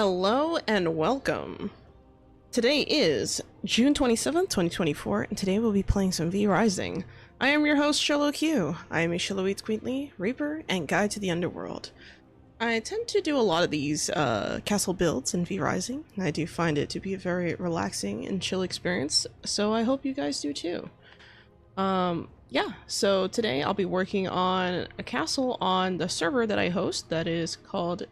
Hello and welcome. Today is June 27th, 2024, and today we'll be playing some V Rising. I am your host, Xolo Q. I am a Xolo Eats Quaintly, Reaper, and Guide to the Underworld. I tend to do a lot of these castle builds in V Rising, and I do find it to be a very relaxing and chill experience, so I hope you guys do too. Yeah, so today I'll be working on a castle on the server that I host that is called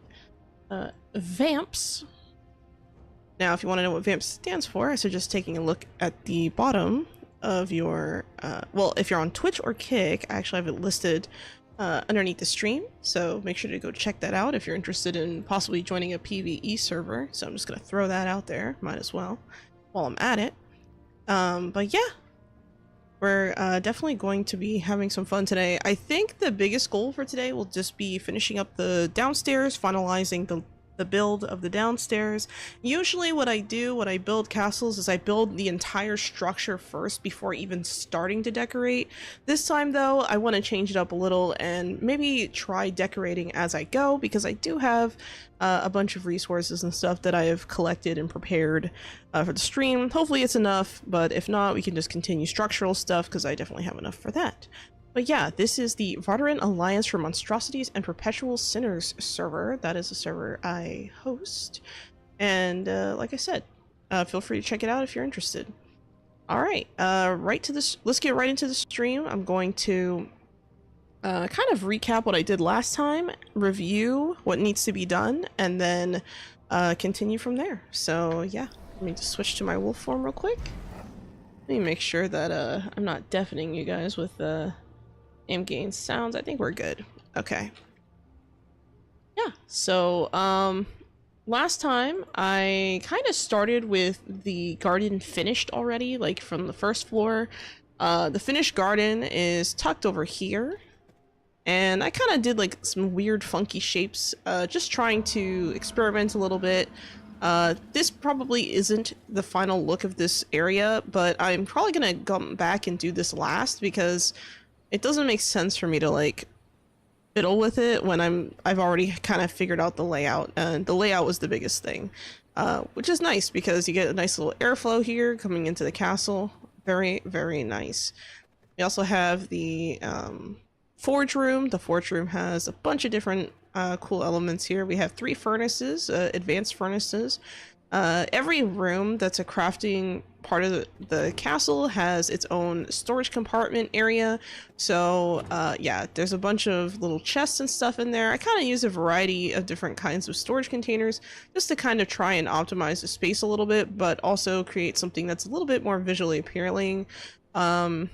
VAMPS. Now, if you want to know what VAMPS stands for, I suggest taking a look at the bottom of your, well, if you're on Twitch or Kick, I actually have it listed underneath the stream, so make sure to go check that out if you're interested in possibly joining a PvE server. So I'm just going to throw that out there, might as well, while I'm at it. But yeah, we're definitely going to be having some fun today. I think the biggest goal for today will just be finishing up the downstairs, finalizing the build of the downstairs. Usually what I do when I build castles is I build the entire structure first before even starting to decorate. This time though, I want to change it up a little and maybe try decorating as I go, because I do have a bunch of resources and stuff that I have collected and prepared for the stream. Hopefully it's enough, but if not, we can just continue structural stuff because I definitely have enough for that. But yeah, this is the Vardoran Alliance for Monstrosities and Perpetual Sinners server. That is a server I host. And like I said, feel free to check it out if you're interested. All right, let's get right into the stream. I'm going to kind of recap what I did last time, review what needs to be done, and then continue from there. So yeah, let me just switch to my wolf form real quick. Let me make sure that I'm not deafening you guys with aim gain sounds. I think we're good. Okay. Yeah, so last time I kind of started with the garden finished already, like from the first floor. The finished garden is tucked over here, and I kind of did like some weird funky shapes, just trying to experiment a little bit. This probably isn't the final look of this area, but I'm probably gonna come back and do this last because it doesn't make sense for me to like fiddle with it when I've already kind of figured out the layout, and the layout was the biggest thing, which is nice because you get a nice little airflow here coming into the castle. Very, very nice. We also have the forge room. The forge room has a bunch of different cool elements here. We have 3 furnaces, advanced furnaces. Every room that's a crafting part of the castle has its own storage compartment area. So yeah, there's a bunch of little chests and stuff in there. I kind of use a variety of different kinds of storage containers just to kind of try and optimize the space a little bit, but also create something that's a little bit more visually appealing. Do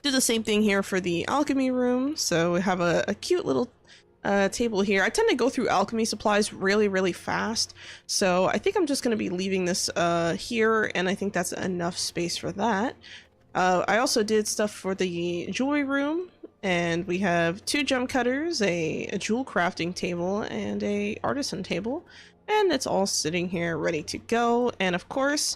the same thing here for the alchemy room. So we have a cute little table here. I tend to go through alchemy supplies really fast, so I think I'm just going to be leaving this here, and I think that's enough space for that. I also did stuff for the jewelry room, and we have 2 gem cutters, a jewel crafting table, and a artisan table, and it's all sitting here ready to go. And of course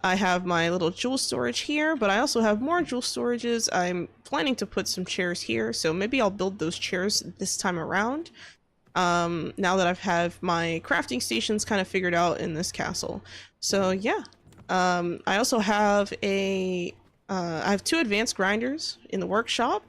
I have my little jewel storage here, but I also have more jewel storages. I'm planning to put some chairs here, so maybe I'll build those chairs this time around, now that I've had my crafting stations kind of figured out in this castle. So yeah, I also have I have 2 advanced grinders in the workshop.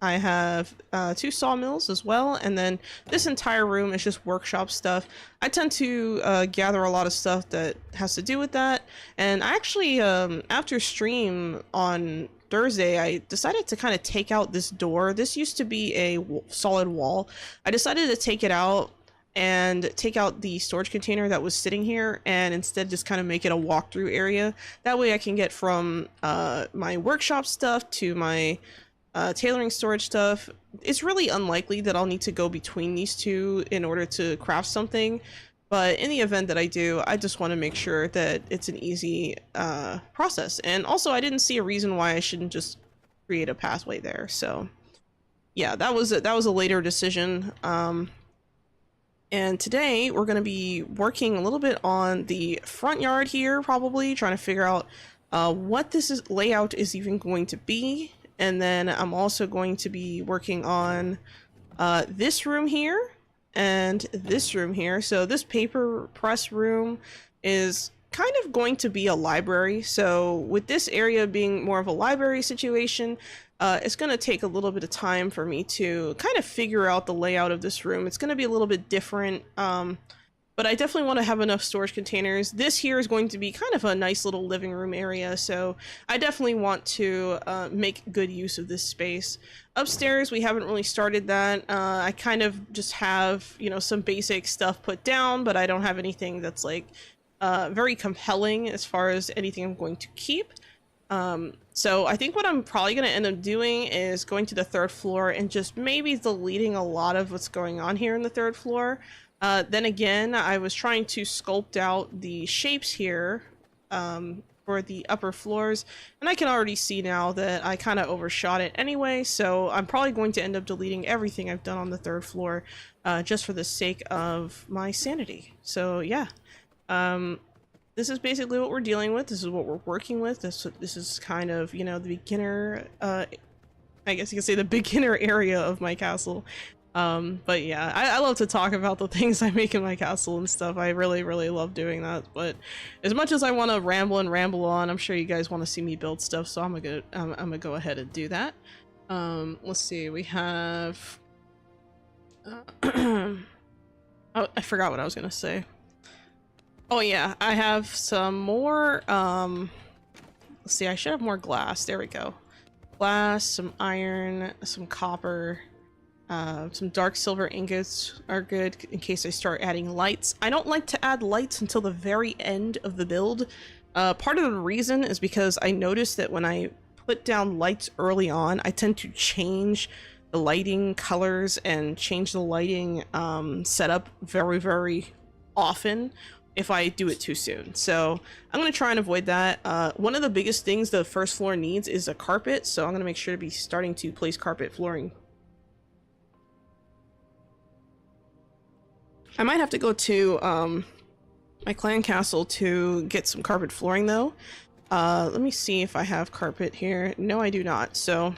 I have 2 sawmills as well, and then this entire room is just workshop stuff. I tend to gather a lot of stuff that has to do with that, and I actually, after stream on Thursday, I decided to kind of take out this door. This used to be a solid wall. I decided to take it out and take out the storage container that was sitting here, and instead just kind of make it a walkthrough area. That way I can get from my workshop stuff to my tailoring storage stuff. It's really unlikely that I'll need to go between these two in order to craft something, but in the event that I do, I just want to make sure that it's an easy process. And also, I didn't see a reason why I shouldn't just create a pathway there. So yeah, that was a later decision. And today we're going to be working a little bit on the front yard here, probably trying to figure out what this layout is even going to be. And then I'm also going to be working on this room here, and this room here. So this paper press room is kind of going to be a library. So with this area being more of a library situation, it's going to take a little bit of time for me to kind of figure out the layout of this room. It's going to be a little bit different, but I definitely want to have enough storage containers. This here is going to be kind of a nice little living room area, so I definitely want to make good use of this space. Upstairs, we haven't really started that. I kind of just have, you know, some basic stuff put down, but I don't have anything that's like very compelling as far as anything I'm going to keep. So I think what I'm probably going to end up doing is going to the 3rd floor and just maybe deleting a lot of what's going on here in the 3rd floor. Then again, I was trying to sculpt out the shapes here for the upper floors, and I can already see now that I kind of overshot it anyway, so I'm probably going to end up deleting everything I've done on the 3rd floor just for the sake of my sanity. So yeah, this is basically what we're dealing with. This is what we're working with. This is kind of, you know, the beginner, I guess you could say the beginner area of my castle. But yeah, I love to talk about the things I make in my castle and stuff. I really, really love doing that. But as much as I want to ramble on, I'm sure you guys want to see me build stuff, so I'm gonna go ahead and do that. Let's see, we have oh, I forgot what I was gonna say. Oh yeah, I have some more, let's see, I should have more glass. There we go. Glass, some iron, some copper. Some dark silver ingots are good in case I start adding lights. I don't like to add lights until the very end of the build. Part of the reason is because I noticed that when I put down lights early on, I tend to change the lighting colors and change the lighting setup very, very often if I do it too soon. So I'm going to try and avoid that. One of the biggest things the 1st floor needs is a carpet, so I'm going to make sure to be starting to place carpet flooring. I might have to go to my clan castle to get some carpet flooring though. Let me see if I have carpet here. No, I do not. So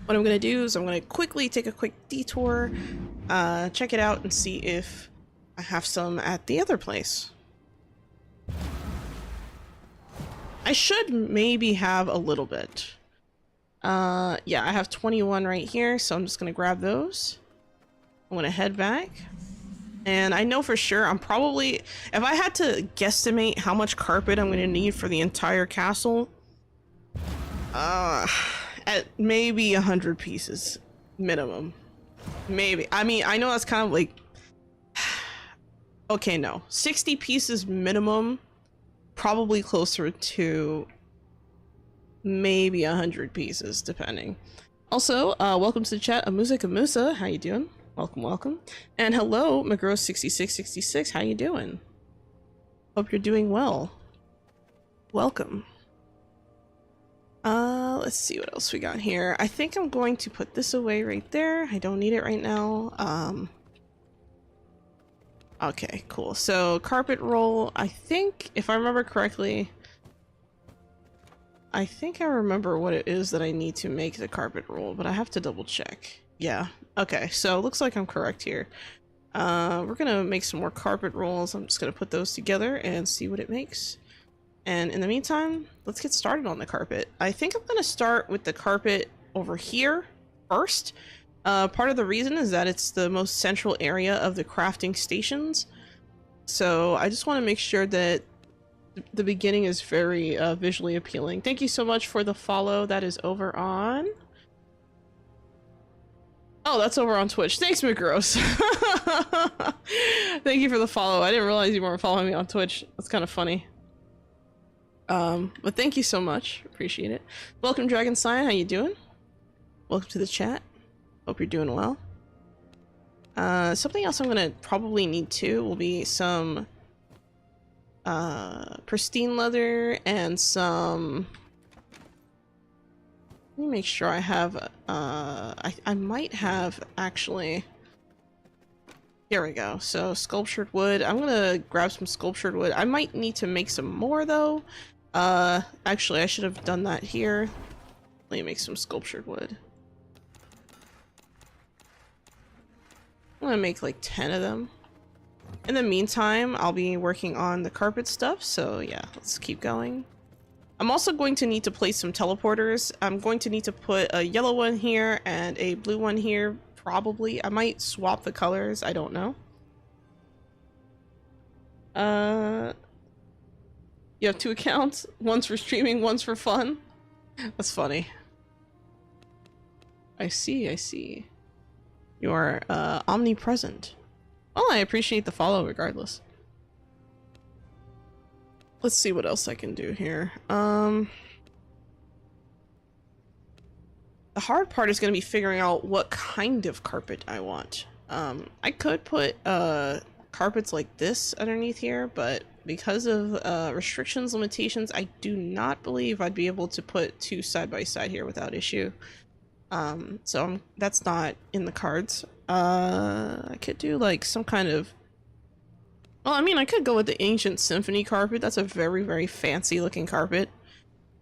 what I'm going to do is I'm going to quickly take a quick detour, check it out and see if I have some at the other place. I should maybe have a little bit. Yeah, I have 21 right here, so I'm just going to grab those. I'm going to head back. And I know for sure I'm probably, if I had to guesstimate how much carpet I'm going to need for the entire castle, at maybe 100 pieces minimum. Maybe. I mean, I know that's kind of like, okay, no, 60 pieces minimum, probably closer to maybe 100 pieces depending. Also, welcome to the chat, Amusa, how you doing? Welcome. And hello, McGrow6666, how you doing? Hope you're doing well. Welcome. Let's see what else we got here. I think I'm going to put this away right there. I don't need it right now. Okay, cool. So carpet roll, I think, if I remember correctly, I think I remember what it is that I need to make the carpet roll, but I have to double check. Yeah. Okay, so it looks like I'm correct here. We're gonna make some more carpet rolls. I'm just gonna put those together and see what it makes. And in the meantime, let's get started on the carpet. I think I'm gonna start with the carpet over here first. Part of the reason is that it's the most central area of the crafting stations. So I just want to make sure that the beginning is very visually appealing. Thank you so much for the follow. That is over on... Oh, that's over on Twitch. Thanks, McGross. Thank you for the follow. I didn't realize you weren't following me on Twitch. That's kind of funny. But thank you so much. Appreciate it. Welcome, Dragon Scion. How you doing? Welcome to the chat. Hope you're doing well. Something else I'm gonna probably need too will be some pristine leather and some... Let me make sure I have, I might have actually, here we go. So sculptured wood, I'm gonna grab some sculptured wood. I might need to make some more though. Actually I should have done that here. Let me make some sculptured wood. I'm gonna make like 10 of them. In the meantime, I'll be working on the carpet stuff, so yeah, let's keep going. I'm also going to need to place some teleporters. I'm going to need to put a yellow one here and a blue one here, probably. I might swap the colors, I don't know. You have 2 accounts? One's for streaming, one's for fun? That's funny. I see, I see. You are omnipresent. Well, I appreciate the follow regardless. Let's see what else I can do here. The hard part is going to be figuring out what kind of carpet I want. I could put carpets like this underneath here, but because of restrictions, limitations, I do not believe I'd be able to put 2 side by side here without issue. So that's not in the cards. I could do like some kind of, well, I mean, I could go with the ancient symphony carpet. That's a very, very fancy looking carpet.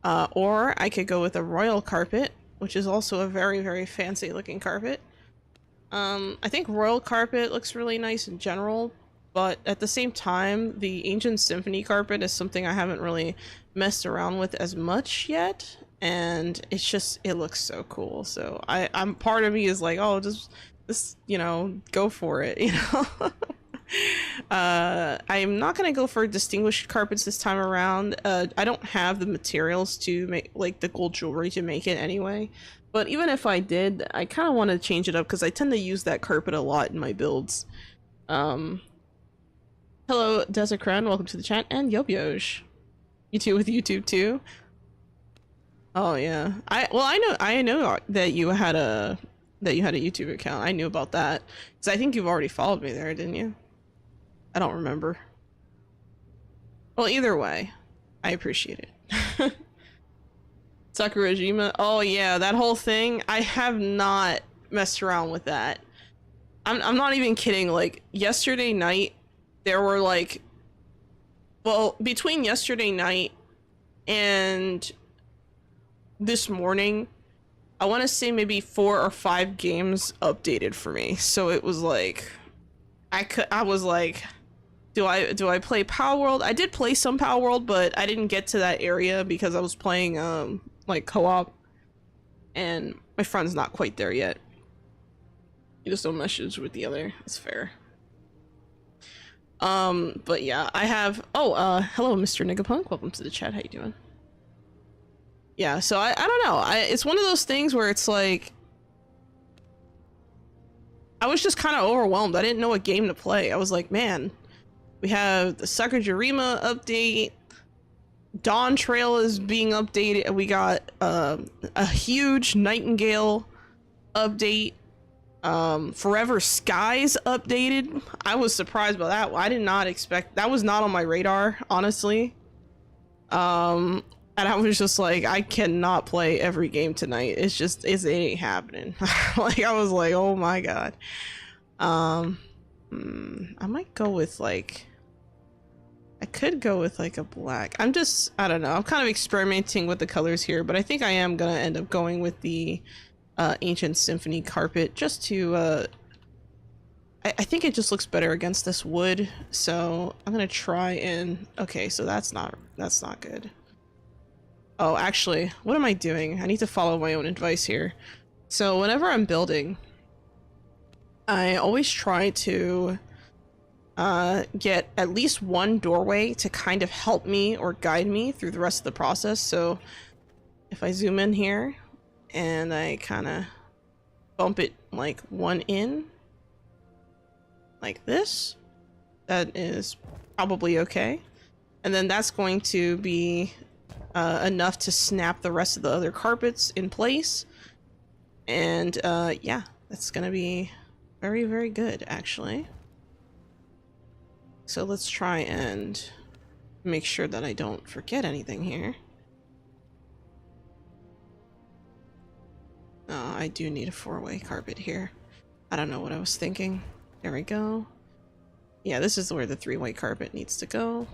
Or I could go with a royal carpet, which is also a very, very fancy looking carpet. I think royal carpet looks really nice in general, but at the same time, the ancient symphony carpet is something I haven't really messed around with as much yet. And it's just, it looks so cool. So I'm part of me is like, oh, just, you know, go for it, you know? I'm not gonna go for distinguished carpets this time around. I don't have the materials to make like the gold jewelry to make it anyway. But even if I did, I kind of want to change it up because I tend to use that carpet a lot in my builds. Hello, Desicran, welcome to the chat, and Yobyoj. You too with YouTube too? Oh yeah. I know that you had a YouTube account. I knew about that because I think you've already followed me there, didn't you? I don't remember. Well, either way, I appreciate it. Sakurajima. Oh yeah, that whole thing. I have not messed around with that. I'm not even kidding. Like yesterday night, there were like, well, between yesterday night and this morning, I want to say maybe 4 or 5 games updated for me. So it was like, I was like, do I play Power World? I did play some Power World, but I didn't get to that area because I was playing like co-op, and my friend's not quite there yet. You just don't message with the other. It's fair. But yeah, I have. Oh, hello, Mr. Nigapunk. Welcome to the chat. How you doing? Yeah, so I don't know. It's one of those things where it's like, I was just kind of overwhelmed. I didn't know what game to play. I was like, man, we have the Sakurajima update. Dawn Trail is being updated. We got a huge Nightingale update. Forever Skies updated. I was surprised by that. I did not expect that. Was not on my radar, honestly. And I was just like, I cannot play every game tonight. It's just, it ain't happening. Like, I was like, oh my god. I might go with like, I could go with like a black. I don't know. I'm kind of experimenting with the colors here, but I think I am gonna end up going with the ancient symphony carpet just to, I think it just looks better against this wood. So I'm gonna try and, okay, so that's not good. Oh, actually, what am I doing? I need to follow my own advice here. So whenever I'm building, I always try to get at least one doorway to kind of help me or guide me through the rest of the process. So if I zoom in here and I kind of bump it like one in, like this, that is probably okay. And then that's going to be enough to snap the rest of the other carpets in place. And yeah, that's gonna be very, very good, actually. So let's try and make sure that I don't forget anything here. Oh, I do need a 4-way carpet here. I don't know what I was thinking. There we go. Yeah, this is where the 3-way carpet needs to go.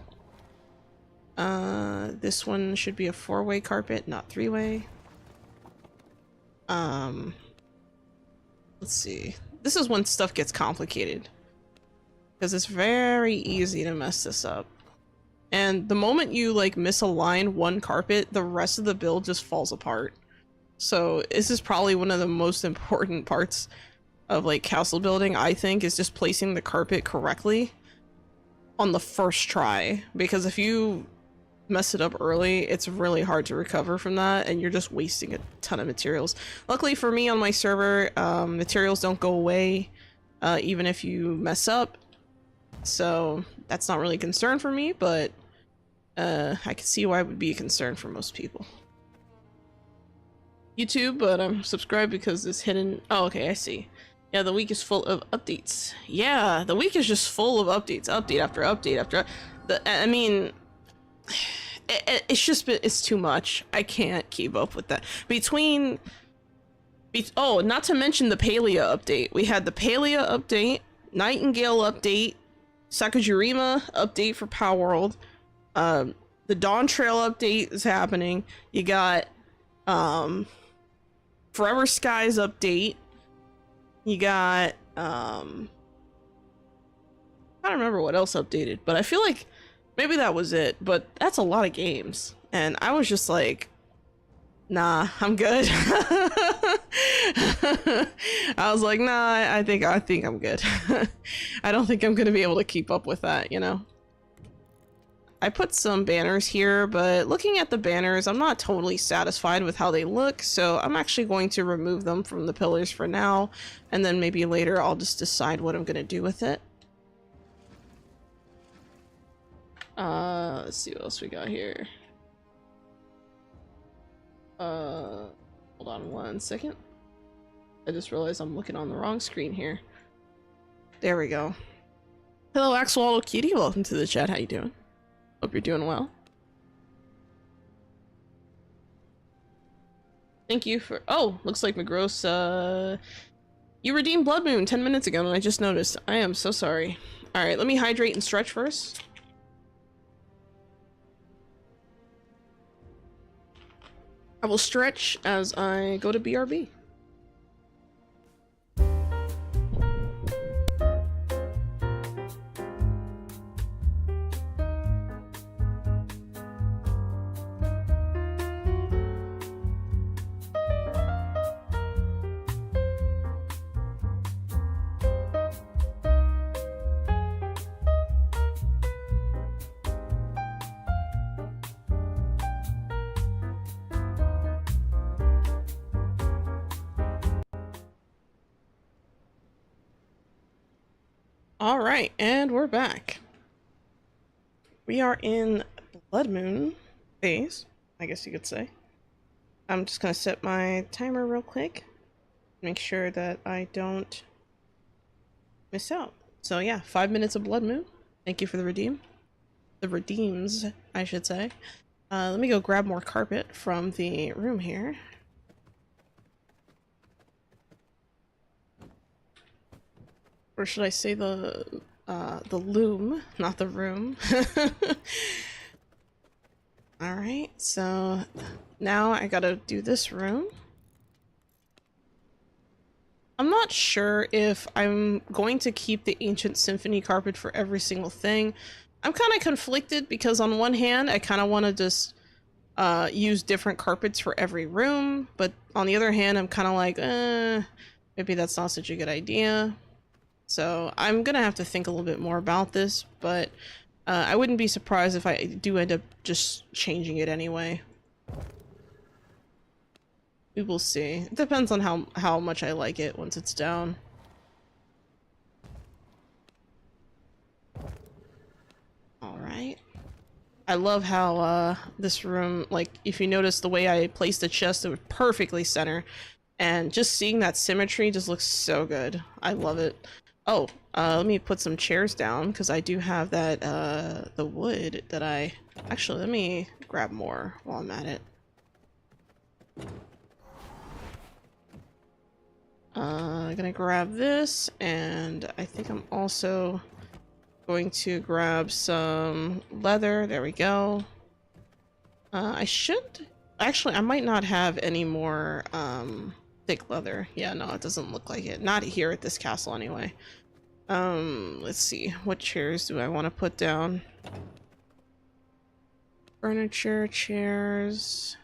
This one should be a 4-way carpet, not 3-way. Let's see. this is when stuff gets complicated, because it's very easy to mess this up. And the moment you like misalign one carpet, the rest of the build just falls apart. So this is probably one of the most important parts of like castle building, I think, is just placing the carpet correctly on the first try. Because if you mess it up early, it's really hard to recover from that, and you're just wasting a ton of materials. Luckily for me on my server, materials don't go away even if you mess up. So that's not really a concern for me, but I can see why it would be a concern for most people. YouTube, but I'm subscribed because it's hidden. Oh, okay, I see. Yeah, the week is full of updates. Yeah, the week is just full of updates. Update after update after. I mean, it's too much. I can't keep up with that. Oh, not to mention the Palea update. We had the Palea update, Nightingale update, Sakajurima update for Palworld. The Dawn Trail update is happening. You got Forever Skies update. You got I don't remember what else updated, but I feel like maybe that was it. But that's a lot of games, and I was just like, nah, I'm good. I was like, nah, I think I'm good. I don't think I'm gonna be able to keep up with that, you know. I put some banners here, but looking at the banners, I'm not totally satisfied with how they look, so I'm actually going to remove them from the pillars for now, and then maybe later I'll just decide what I'm gonna do with it. Let's see what else we got here. Hold on one second. I just realized I'm looking on the wrong screen here. There we go. Hello, Xolo Kitty. Welcome to the chat. How you doing? Hope you're doing well. Thank you for... Oh, looks like McGross, you redeemed Blood Moon 10 minutes ago and I just noticed. I am so sorry. Alright, let me hydrate and stretch first. I will stretch as I go to BRB. All right, and we're back. We are in Blood Moon phase, I guess you could say. I'm just gonna set my timer real quick, make sure that I don't miss out. So yeah, 5 minutes of Blood Moon. Thank you for the redeems, I should say. Let me go grab more carpet from the room here. Or should I say the loom, not the room. Alright, so now I gotta do this room. I'm not sure if I'm going to keep the Ancient Symphony carpet for every single thing. I'm kind of conflicted because on one hand, I kind of want to just use different carpets for every room, but on the other hand, I'm kind of like, maybe that's not such a good idea. So I'm gonna have to think a little bit more about this, but I wouldn't be surprised if I do end up just changing it anyway. We will see. It depends on how much I like it once it's down. Alright. I love how this room, like, if you notice the way I placed the chest, it was perfectly center. And just seeing that symmetry just looks so good. I love it. Oh, let me put some chairs down because I do have that, the wood that I... Actually, let me grab more while I'm at it. I'm gonna grab this, and I think I'm also going to grab some leather. There we go. I should... Actually, I might not have any more, thick leather. Yeah, no, it doesn't look like it. Not here at this castle anyway. Let's see. What chairs do I want to put down? Furniture, chairs.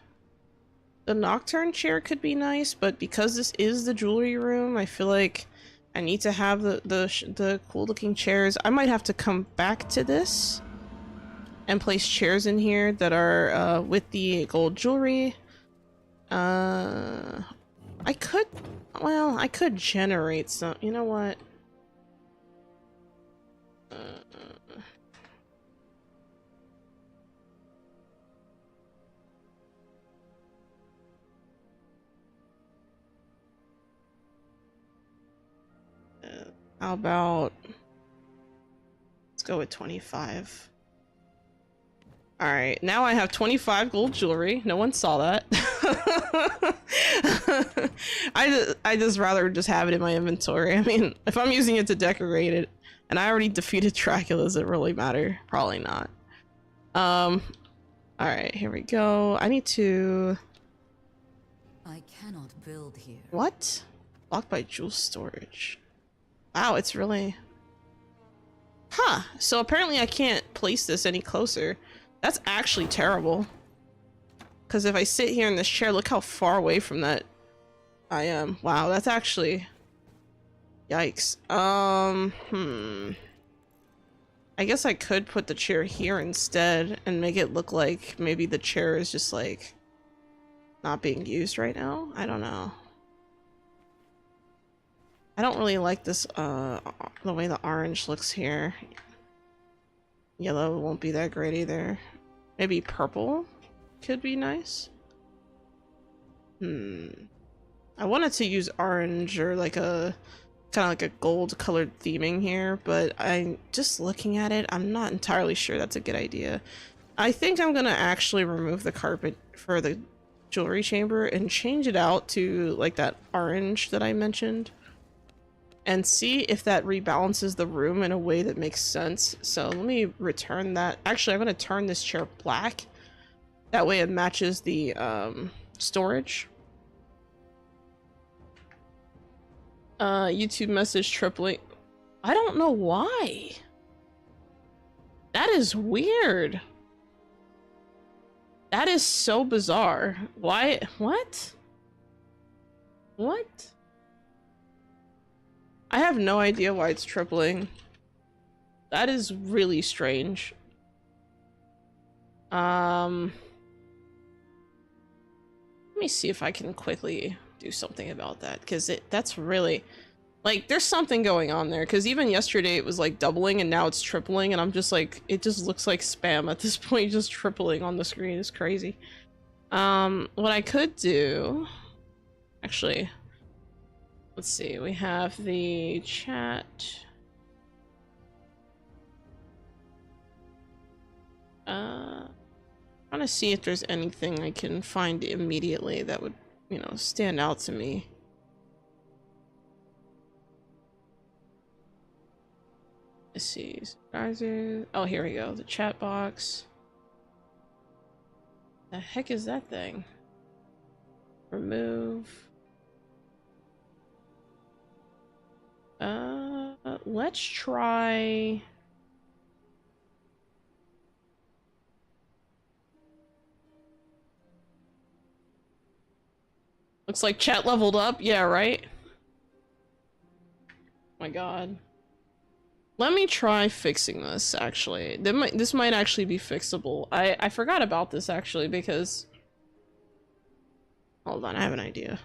The nocturne chair could be nice, but because this is the jewelry room, I feel like I need to have the cool looking chairs. I might have to come back to this and place chairs in here that are with the gold jewelry. I could generate some. You know what? How about, let's go with 25. All right, now I have 25 gold jewelry. No one saw that. I just rather just have it in my inventory. I mean, if I'm using it to decorate it, and I already defeated Dracula, does it really matter? Probably not. All right, here we go. I need to. I cannot build here. What? Blocked by jewel storage. Wow, it's really. Huh. So apparently I can't place this any closer. That's actually terrible. Because if I sit here in this chair, look how far away from that I am. Wow, that's actually... Yikes. I guess I could put the chair here instead and make it look like maybe the chair is just like not being used right now. I don't know. I don't really like this, the way the orange looks here. Yellow won't be that great either. Maybe purple could be nice. I wanted to use orange or like a kind of like a gold colored theming here, but I'm just looking at it, I'm not entirely sure that's a good idea. I think I'm gonna actually remove the carpet for the jewelry chamber and change it out to like that orange that I mentioned and see if that rebalances the room in a way that makes sense. So let me return that. Actually, I'm gonna turn this chair black. That way it matches the storage. YouTube message tripling. I don't know why. That is weird. That is so bizarre. Why? What? What? I have no idea why it's tripling. That is really strange. Let me see if I can quickly do something about that, because that's really like there's something going on there, because even yesterday it was like doubling and now it's tripling and I'm just like, it just looks like spam at this point. Just tripling on the screen is crazy. What I could do, actually, let's see, we have the chat. Trying to see if there's anything I can find immediately that would, you know, stand out to me. Let's see. Oh, here we go. The chat box. The heck is that thing? Remove. Let's try. Looks like chat leveled up. Yeah, right? Oh my god. Let me try fixing this, actually. This might actually be fixable. I forgot about this, actually, because... Hold on, I have an idea.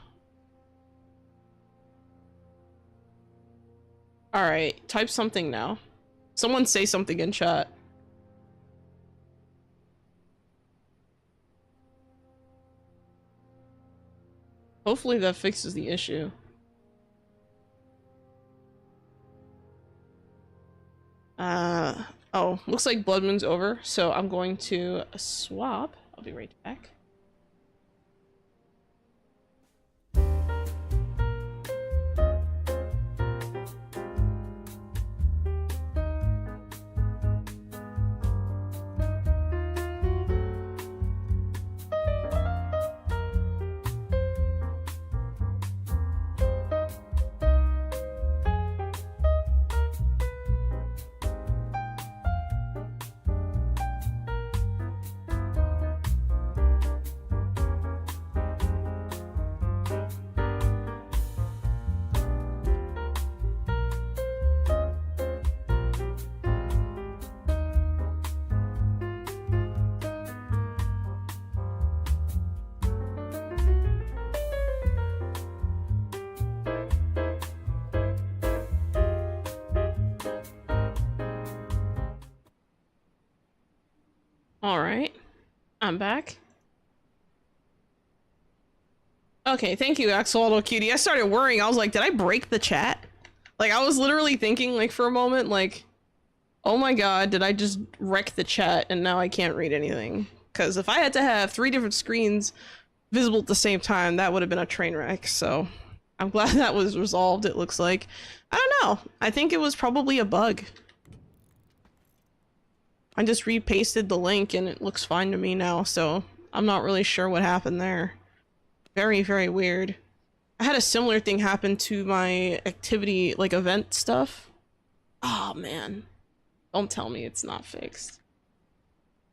Alright, type something now. Someone say something in chat. Hopefully that fixes the issue. Oh, looks like Blood Moon's over, so I'm going to swap. I'll be right back. Alright. I'm back. Okay, thank you, Xolo Cutie. I started worrying. I was like, did I break the chat? Like, I was literally thinking, like, for a moment, like, oh my god, did I just wreck the chat and now I can't read anything? Because if I had to have 3 different screens visible at the same time, that would have been a train wreck, so I'm glad that was resolved, it looks like. I don't know. I think it was probably a bug. I just repasted the link and it looks fine to me now, so I'm not really sure what happened there. Very, very weird. I had a similar thing happen to my activity, like event stuff. Oh man. Don't tell me it's not fixed.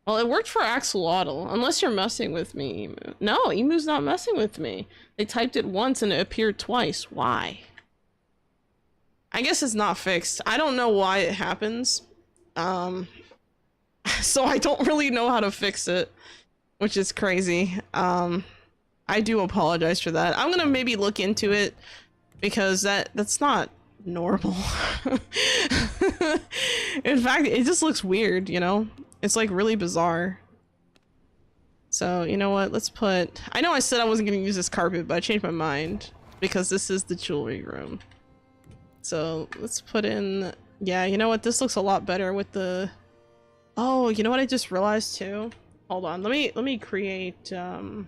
Well, it worked for Axolotl, unless you're messing with me, Emu. No, Emu's not messing with me. They typed it once and it appeared twice. Why? I guess it's not fixed. I don't know why it happens. So I don't really know how to fix it, which is crazy. I do apologize for that. I'm gonna maybe look into it because that's not normal. In fact, it just looks weird, you know? It's like really bizarre. So, you know what? Let's put... I know I said I wasn't gonna use this carpet, but I changed my mind because this is the jewelry room. So, let's put in... Yeah, you know what? This looks a lot better with the... Oh, you know what I just realized too? Hold on, let me create gold.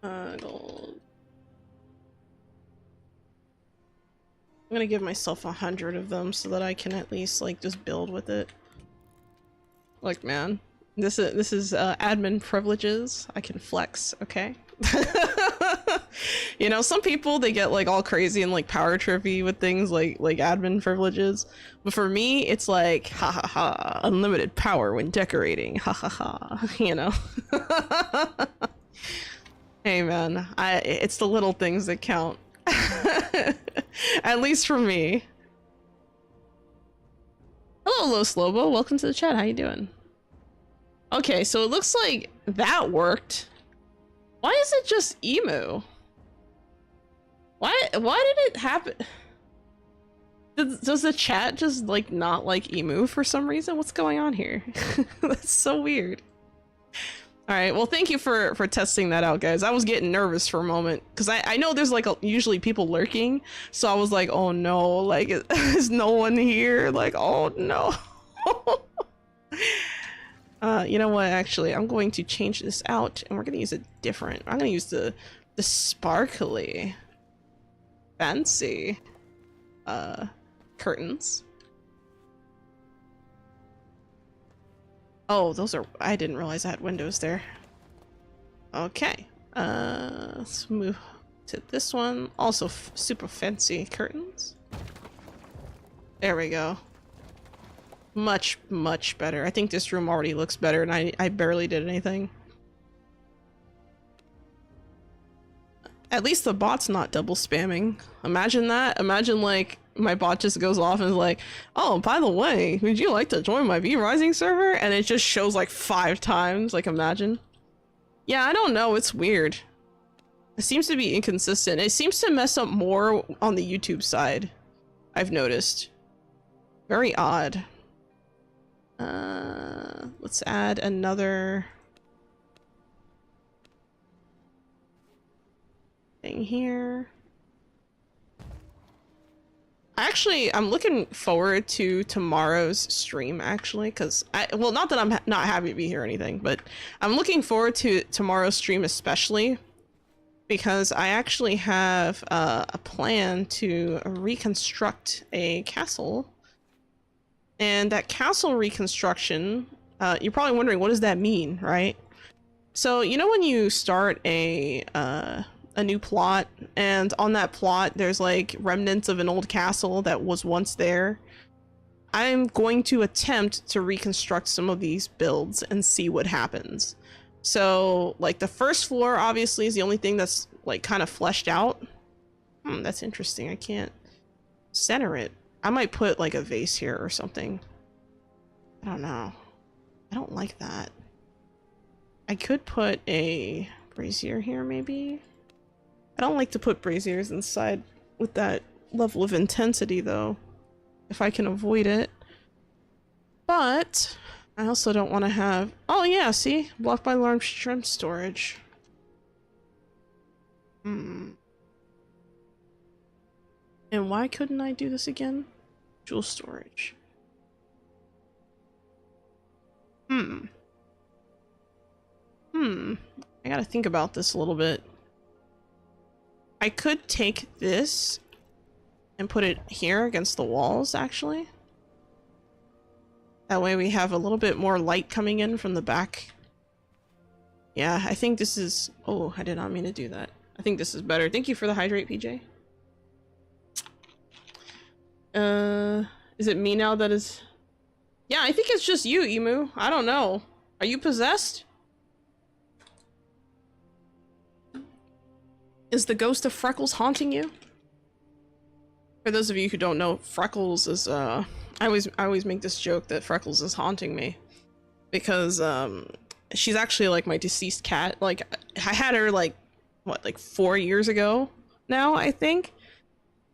I'm gonna give myself 100 of them so that I can at least like just build with it. Like, man, this is admin privileges. I can flex, okay? You know, some people, they get like all crazy and like power trippy with things like admin privileges, but for me it's like ha ha ha, unlimited power when decorating, ha ha ha, you know. Hey man, it's the little things that count. At least for me. Hello Los Lobo, welcome to the chat. How you doing? Okay, so it looks like that worked. Why is it just Emu? Why did it happen? Does the chat just like not like Emu for some reason? What's going on here? That's so weird. All right, well, thank you for testing that out, guys. I was getting nervous for a moment because I know there's like usually people lurking, so I was like, oh no, like is no one here? Like, oh no. You know what? Actually, I'm going to change this out, and we're gonna use a different. I'm gonna use the sparkly, fancy, curtains. Oh, those are. I didn't realize I had windows there. Okay. Let's move to this one. Also, super fancy curtains. There we go. Much, much better. I think this room already looks better, and I barely did anything. At least the bot's not double spamming. Imagine that. Imagine, like, my bot just goes off and is like, oh, by the way, would you like to join my V Rising server? And it just shows, like, 5 times. Like, imagine. Yeah, I don't know. It's weird. It seems to be inconsistent. It seems to mess up more on the YouTube side, I've noticed. Very odd. Let's add another thing here. Actually, I'm looking forward to tomorrow's stream, actually, because well, not that I'm not happy to be here or anything, but I'm looking forward to tomorrow's stream especially because I actually have a plan to reconstruct a castle. And that castle reconstruction, you're probably wondering, what does that mean, right? So, you know when you start a new plot, and on that plot there's like remnants of an old castle that was once there? I'm going to attempt to reconstruct some of these builds and see what happens. So, like, the first floor obviously is the only thing that's like kind of fleshed out. That's interesting. I can't center it. I might put like a vase here or something. I don't know. I don't like that. I could put a brazier here maybe. I don't like to put braziers inside with that level of intensity though, if I can avoid it. But I also don't want to have... Oh yeah, see? Blocked by alarm shrimp storage. Hmm. And why couldn't I do this again? Jewel storage. Hmm. I gotta think about this a little bit. I could take this and put it here against the walls, actually. That way we have a little bit more light coming in from the back. Yeah, I think this is... Oh, I did not mean to do that. I think this is better. Thank you for the hydrate, PJ. Is it me now that is... Yeah, I think it's just you, Emu. I don't know. Are you possessed? Is the ghost of Freckles haunting you? For those of you who don't know, Freckles is, I always make this joke that Freckles is haunting me. Because, she's actually, like, my deceased cat. Like, I had her, like, what, like 4 years ago now, I think?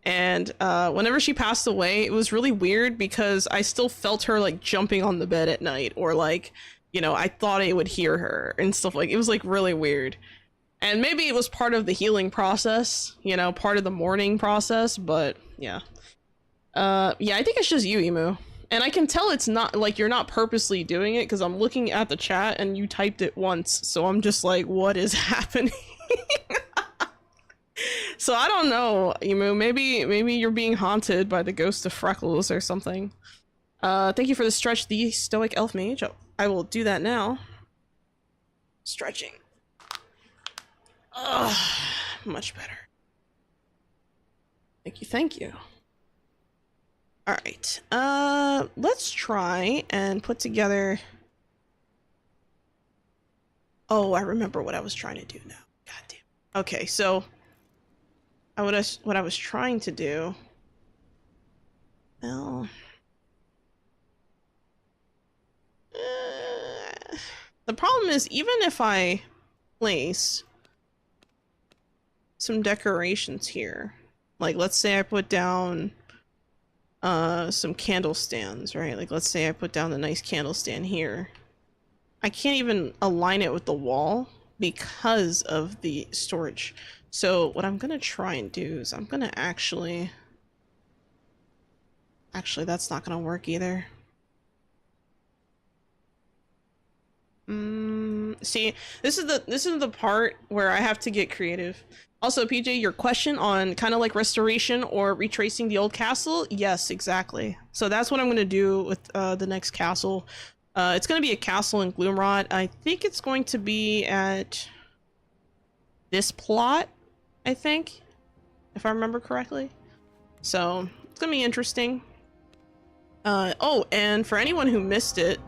And, whenever she passed away, it was really weird because I still felt her, like, jumping on the bed at night. Or, like, you know, I thought I would hear her and stuff like... It was, like, really weird. And maybe it was part of the healing process, you know, part of the mourning process, but yeah. Yeah, I think it's just you, Emu. And I can tell it's not, like, you're not purposely doing it, because I'm looking at the chat and you typed it once, so I'm just like, what is happening? So I don't know, Emu, maybe you're being haunted by the ghost of Freckles or something. Thank you for the stretch, the Stoic Elf Mage. Oh, I will do that now. Stretching. Ugh, much better. Thank you, thank you. Alright, let's try and put together... Oh, I remember what I was trying to do now. God damn. Okay, so... what I was trying to do... Well... the problem is, even if I place... some decorations here. Like, let's say I put down some candle stands, right? Like, let's say I put down a nice candle stand here. I can't even align it with the wall because of the storage. So what I'm gonna try and do is I'm gonna actually that's not gonna work either. See, this is the part where I have to get creative. Also, PJ, your question on kind of like restoration or retracing the old castle, yes, exactly. So that's what I'm going to do with the next castle. It's going to be a castle in Gloomrot. I think it's going to be at this plot, I think, if I remember correctly. So it's going to be interesting. Oh, and for anyone who missed it,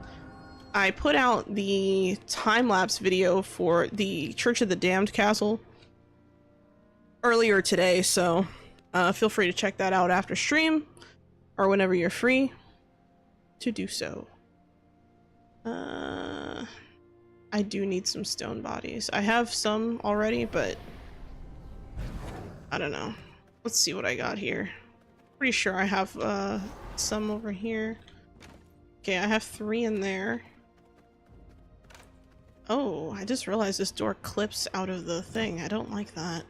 I put out the time-lapse video for the Church of the Damned castle earlier today, so feel free to check that out after stream or whenever you're free to do so. I do need some stone bodies. I have some already, but I don't know. Let's see what I got here. Pretty sure I have some over here. Okay, I have 3 in there. Oh, I just realized this door clips out of the thing. I don't like that.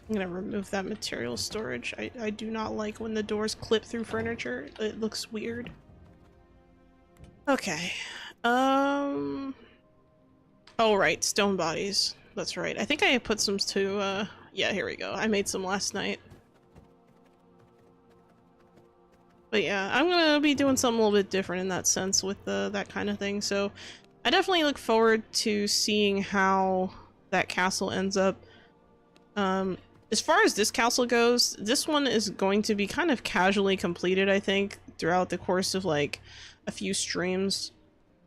I'm gonna remove that material storage. I do not like when the doors clip through furniture. It looks weird. Okay. Oh right, stone bodies. That's right. I think I put some to yeah, here we go. I made some last night. But yeah, I'm gonna be doing something a little bit different in that sense with that kind of thing. So I definitely look forward to seeing how that castle ends up. As far as this castle goes, this one is going to be kind of casually completed, I think, throughout the course of like a few streams.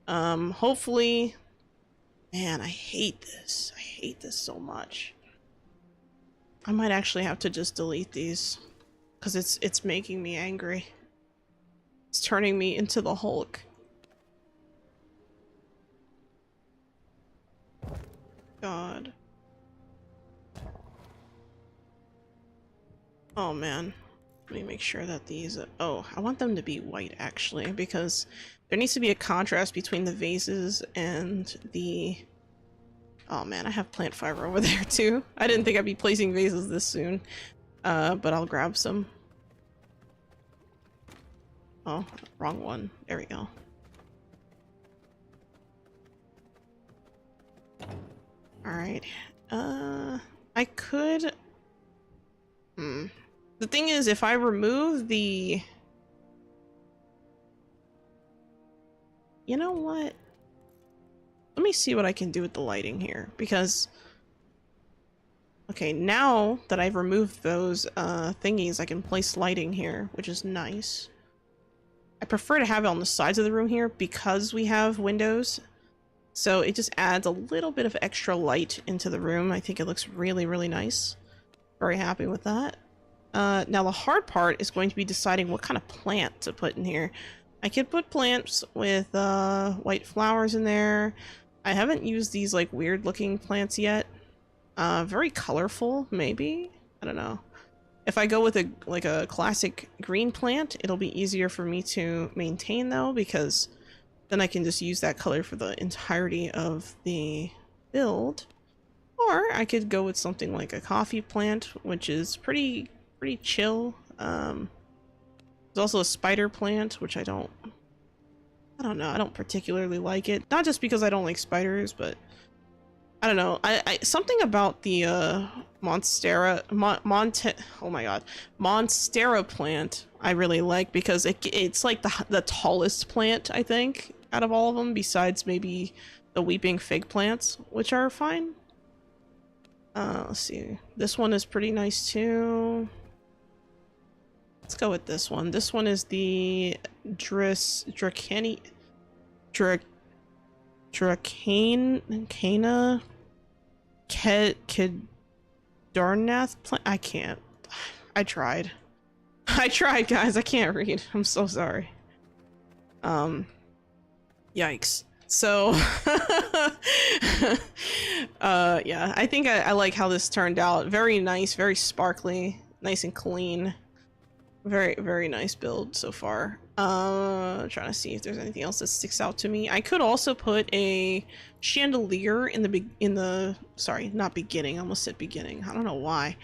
Hopefully, man, I hate this. I hate this so much. I might actually have to just delete these because it's making me angry. It's turning me into the Hulk. God. Oh man. Let me make sure that these... oh, I want them to be white, actually, because there needs to be a contrast between the vases and the... oh man, I have plant fiber over there too. I didn't think I'd be placing vases this soon, but I'll grab some. Oh, wrong one. There we go. Alright. I could... The thing is, if I remove the... you know what? Let me see what I can do with the lighting here, because... okay, now that I've removed those thingies, I can place lighting here, which is nice. I prefer to have it on the sides of the room here because we have windows. So it just adds a little bit of extra light into the room. I think it looks really, really nice. Very happy with that. Now the hard part is going to be deciding what kind of plant to put in here. I could put plants with white flowers in there. I haven't used these like weird looking plants yet. Very colorful, maybe? I don't know. If I go with a classic green plant, it'll be easier for me to maintain though, because then I can just use that color for the entirety of the build. Or I could go with something like a coffee plant, which is pretty chill. There's also a spider plant, which I don't know, I don't particularly like it. Not just because I don't like spiders, but I don't know. I something about the Monstera plant I really like, because it's like the tallest plant, I think, out of all of them, besides maybe the weeping fig plants, which are fine. Let's see. This one is pretty nice too. Let's go with this one. This one is the Dracana Kedarnath plant. I can't. I tried. I tried, guys. I can't read. I'm so sorry. Yikes. So, yeah, I think I like how this turned out. Very nice, very sparkly, nice and clean. Very, very nice build so far. Trying to see if there's anything else that sticks out to me. I could also put a chandelier in the sorry, not beginning. I almost said beginning. I don't know why.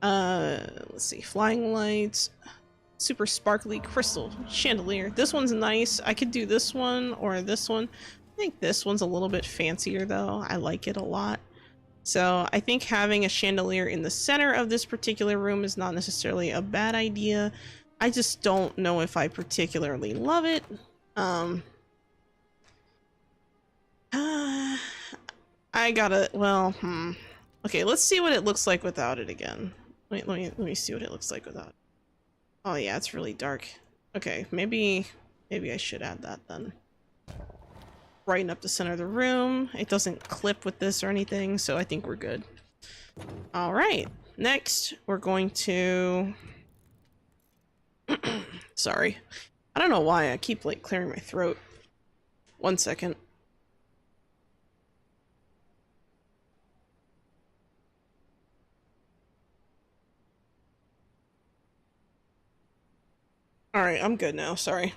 Let's see. Flying lights, super sparkly crystal chandelier. This one's nice. I could do this one or this one. I think this one's a little bit fancier though. I like it a lot. So I think having a chandelier in the center of this particular room is not necessarily a bad idea. I just don't know if I particularly love it. I gotta, well, okay, let's see what it looks like without it again. Wait, let me see what it looks like without it. Oh yeah, it's really dark. Okay, maybe I should add that then. Brighten up the center of the room. It doesn't clip with this or anything, so I think we're good. All right, next we're going to... sorry. I don't know why I keep like clearing my throat. 1 second. All right, I'm good now, sorry.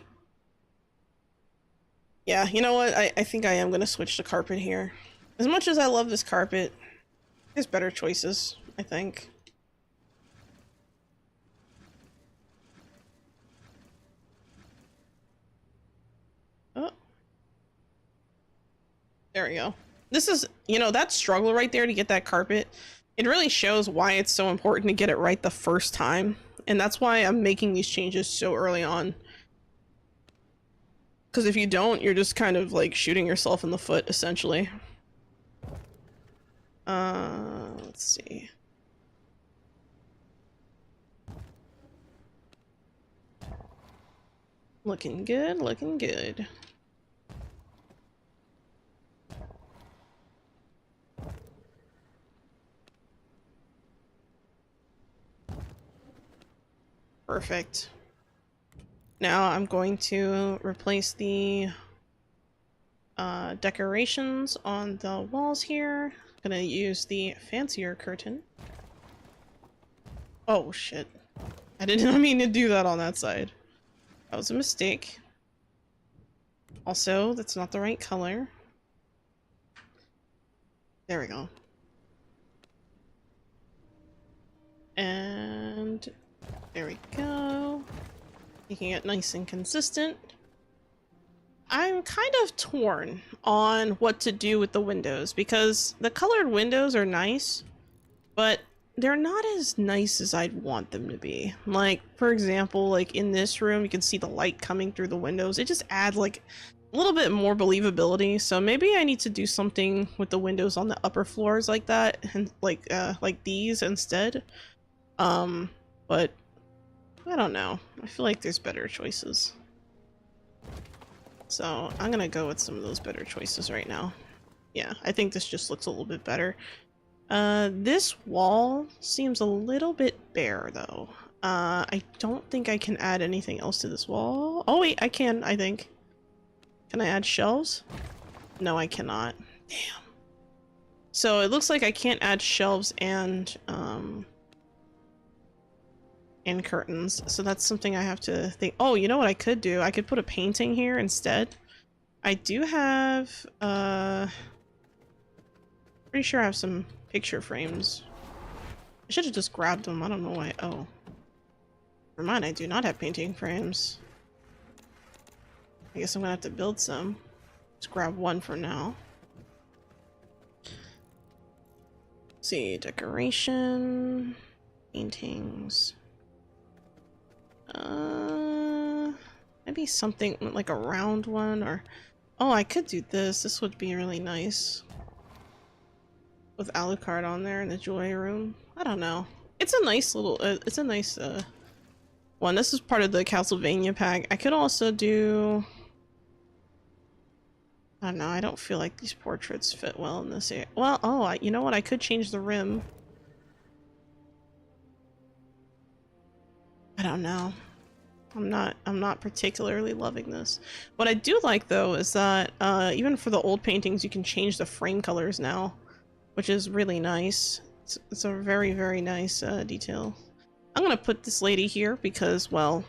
Yeah, you know what? I think I am going to switch to carpet here. As much as I love this carpet, there's better choices, I think. Oh. There we go. This is, you know, that struggle right there to get that carpet, it really shows why it's so important to get it right the first time. And that's why I'm making these changes so early on. Because if you don't, you're just kind of like shooting yourself in the foot, essentially. Let's see. Looking good, looking good. Perfect. Now I'm going to replace the decorations on the walls here. I'm gonna use the fancier curtain. Oh shit. I did not mean to do that on that side. That was a mistake. Also, that's not the right color. There we go. And there we go. Making it nice and consistent. I'm kind of torn on what to do with the windows because the colored windows are nice, but they're not as nice as I'd want them to be. Like, for example, like in this room, you can see the light coming through the windows. It just adds like a little bit more believability. So maybe I need to do something with the windows on the upper floors like that, and like these instead. But I don't know. I feel like there's better choices. So I'm gonna go with some of those better choices right now. Yeah, I think this just looks a little bit better. This wall seems a little bit bare though. I don't think I can add anything else to this wall. Oh wait, I can, I think. Can I add shelves? No, I cannot. Damn. So it looks like I can't add shelves and curtains. So that's something I have to think. Oh, you know what I could do? I could put a painting here instead. I do have, pretty sure I have some picture frames. I should have just grabbed them. I don't know why. Oh. Never mind, I do not have painting frames. I guess I'm gonna have to build some. Just grab one for now. Let's see, decoration, paintings. Maybe something like a round one, or oh, I could do this. This would be really nice with Alucard on there in the joy room. I don't know. It's a nice little. It's a nice one. This is part of the Castlevania pack. I could also do. I don't know. I don't feel like these portraits fit well in this area. Well, oh, you know what? I could change the rim. I don't know. I'm not particularly loving this. What I do like though is that even for the old paintings, you can change the frame colors now, which is really nice. It's a very, very nice detail. I'm gonna put this lady here because, well,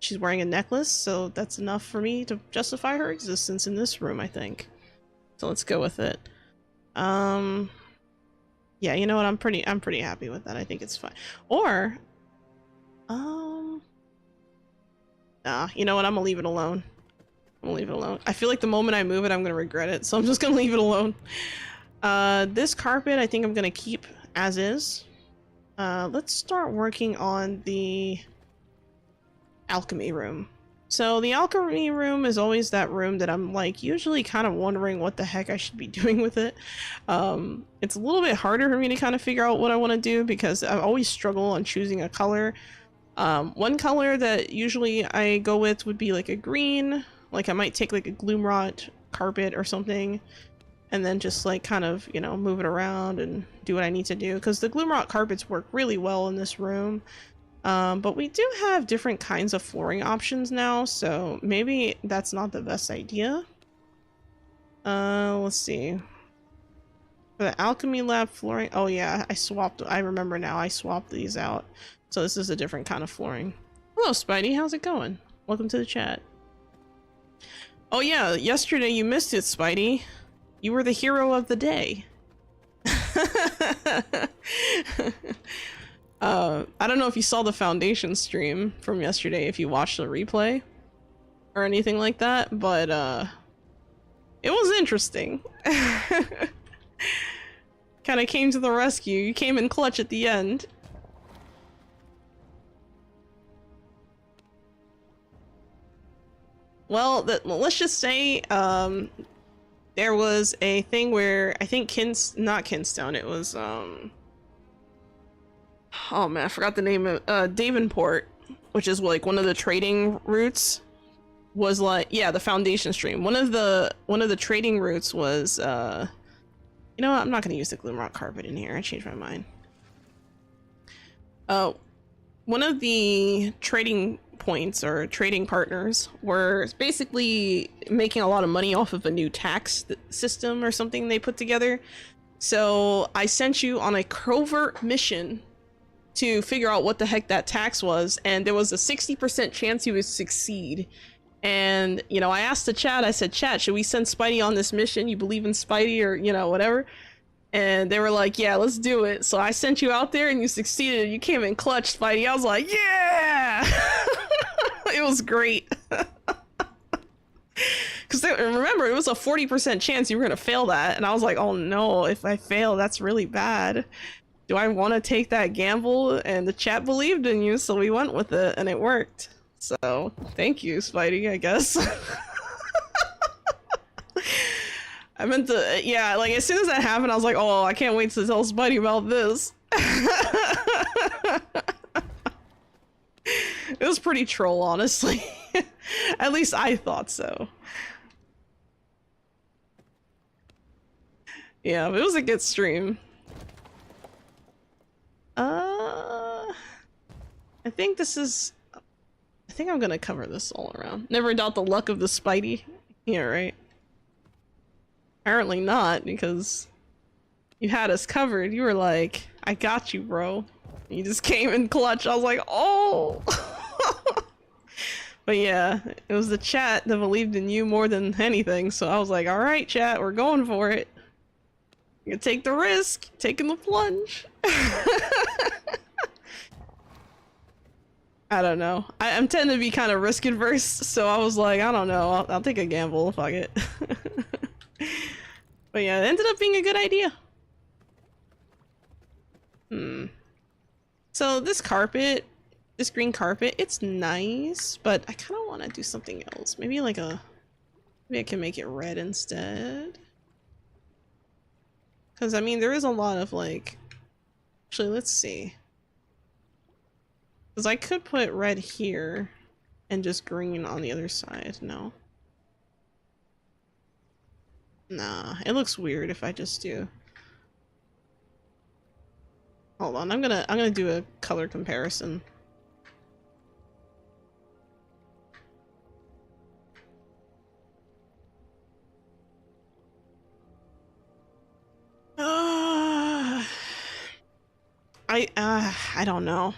she's wearing a necklace, so that's enough for me to justify her existence in this room, I think. So let's go with it. Yeah, you know what? I'm pretty happy with that. I think it's fine. Or, nah, you know what? I'm gonna leave it alone. I'm gonna leave it alone. I feel like the moment I move it, I'm gonna regret it, so I'm just gonna leave it alone. This carpet, I think I'm gonna keep as is. Let's start working on the alchemy room. So the alchemy room is always that room that I'm like usually kind of wondering what the heck I should be doing with it. It's a little bit harder for me to kind of figure out what I want to do because I always struggle on choosing a color. One color that usually I go with would be like a green. Like I might take like a gloomrot carpet or something and then just like kind of, you know, move it around and do what I need to do because the gloomrot carpets work really well in this room. But we do have different kinds of flooring options now, so maybe that's not the best idea. Let's see. For the alchemy lab flooring, oh yeah, I remember now, I swapped these out. So this is a different kind of flooring. Hello Spidey, how's it going? Welcome to the chat. Oh yeah, yesterday you missed it, Spidey. You were the hero of the day. I don't know if you saw the Foundation stream from yesterday, if you watched the replay or anything like that, but it was interesting. Kind of came to the rescue. You came in clutch at the end. Well, let's just say there was a thing where I think not Kinstone, it was oh man, I forgot the name of Davenport, which is like one of the trading routes, was like, yeah, the Foundation stream. One of the trading routes was you know what, I'm not gonna use the Gloomrock carpet in here. I changed my mind. One of the trading points or trading partners were basically making a lot of money off of a new tax system or something they put together. So I sent you on a covert mission to figure out what the heck that tax was, and there was a 60% chance he would succeed. And, you know, I asked the chat, I said, chat, should we send Spidey on this mission? You believe in Spidey or, you know, whatever? And they were like, yeah, let's do it. So I sent you out there and you succeeded. You came in clutch, Spidey. I was like, yeah! It was great. Because remember, it was a 40% chance you were going to fail that. And I was like, oh no, if I fail, that's really bad. Do I want to take that gamble? And the chat believed in you, so we went with it and it worked. So, thank you, Spidey, I guess. I meant to, yeah, like, as soon as that happened, I was like, oh, I can't wait to tell Spidey about this. It was pretty troll, honestly. At least I thought so. Yeah, but it was a good stream. I think this is... I think I'm gonna cover this all around. Never doubt the luck of the Spidey. Yeah, right? Apparently not, because you had us covered. You were like, I got you, bro. You just came in clutch. I was like, oh! But yeah, it was the chat that believed in you more than anything, so I was like, alright, chat, we're going for it. You take the risk, taking the plunge. I don't know. I'm tending to be kind of risk adverse, so I was like, I don't know, I'll take a gamble, fuck it. But yeah, it ended up being a good idea. So this carpet, this green carpet, it's nice, but I kind of want to do something else. Maybe like maybe I can make it red instead. Because I mean, there is a lot of like, actually, let's see. Because I could put red here and just green on the other side. No. Nah, it looks weird if I just do. Hold on, I'm gonna do a color comparison. I don't know.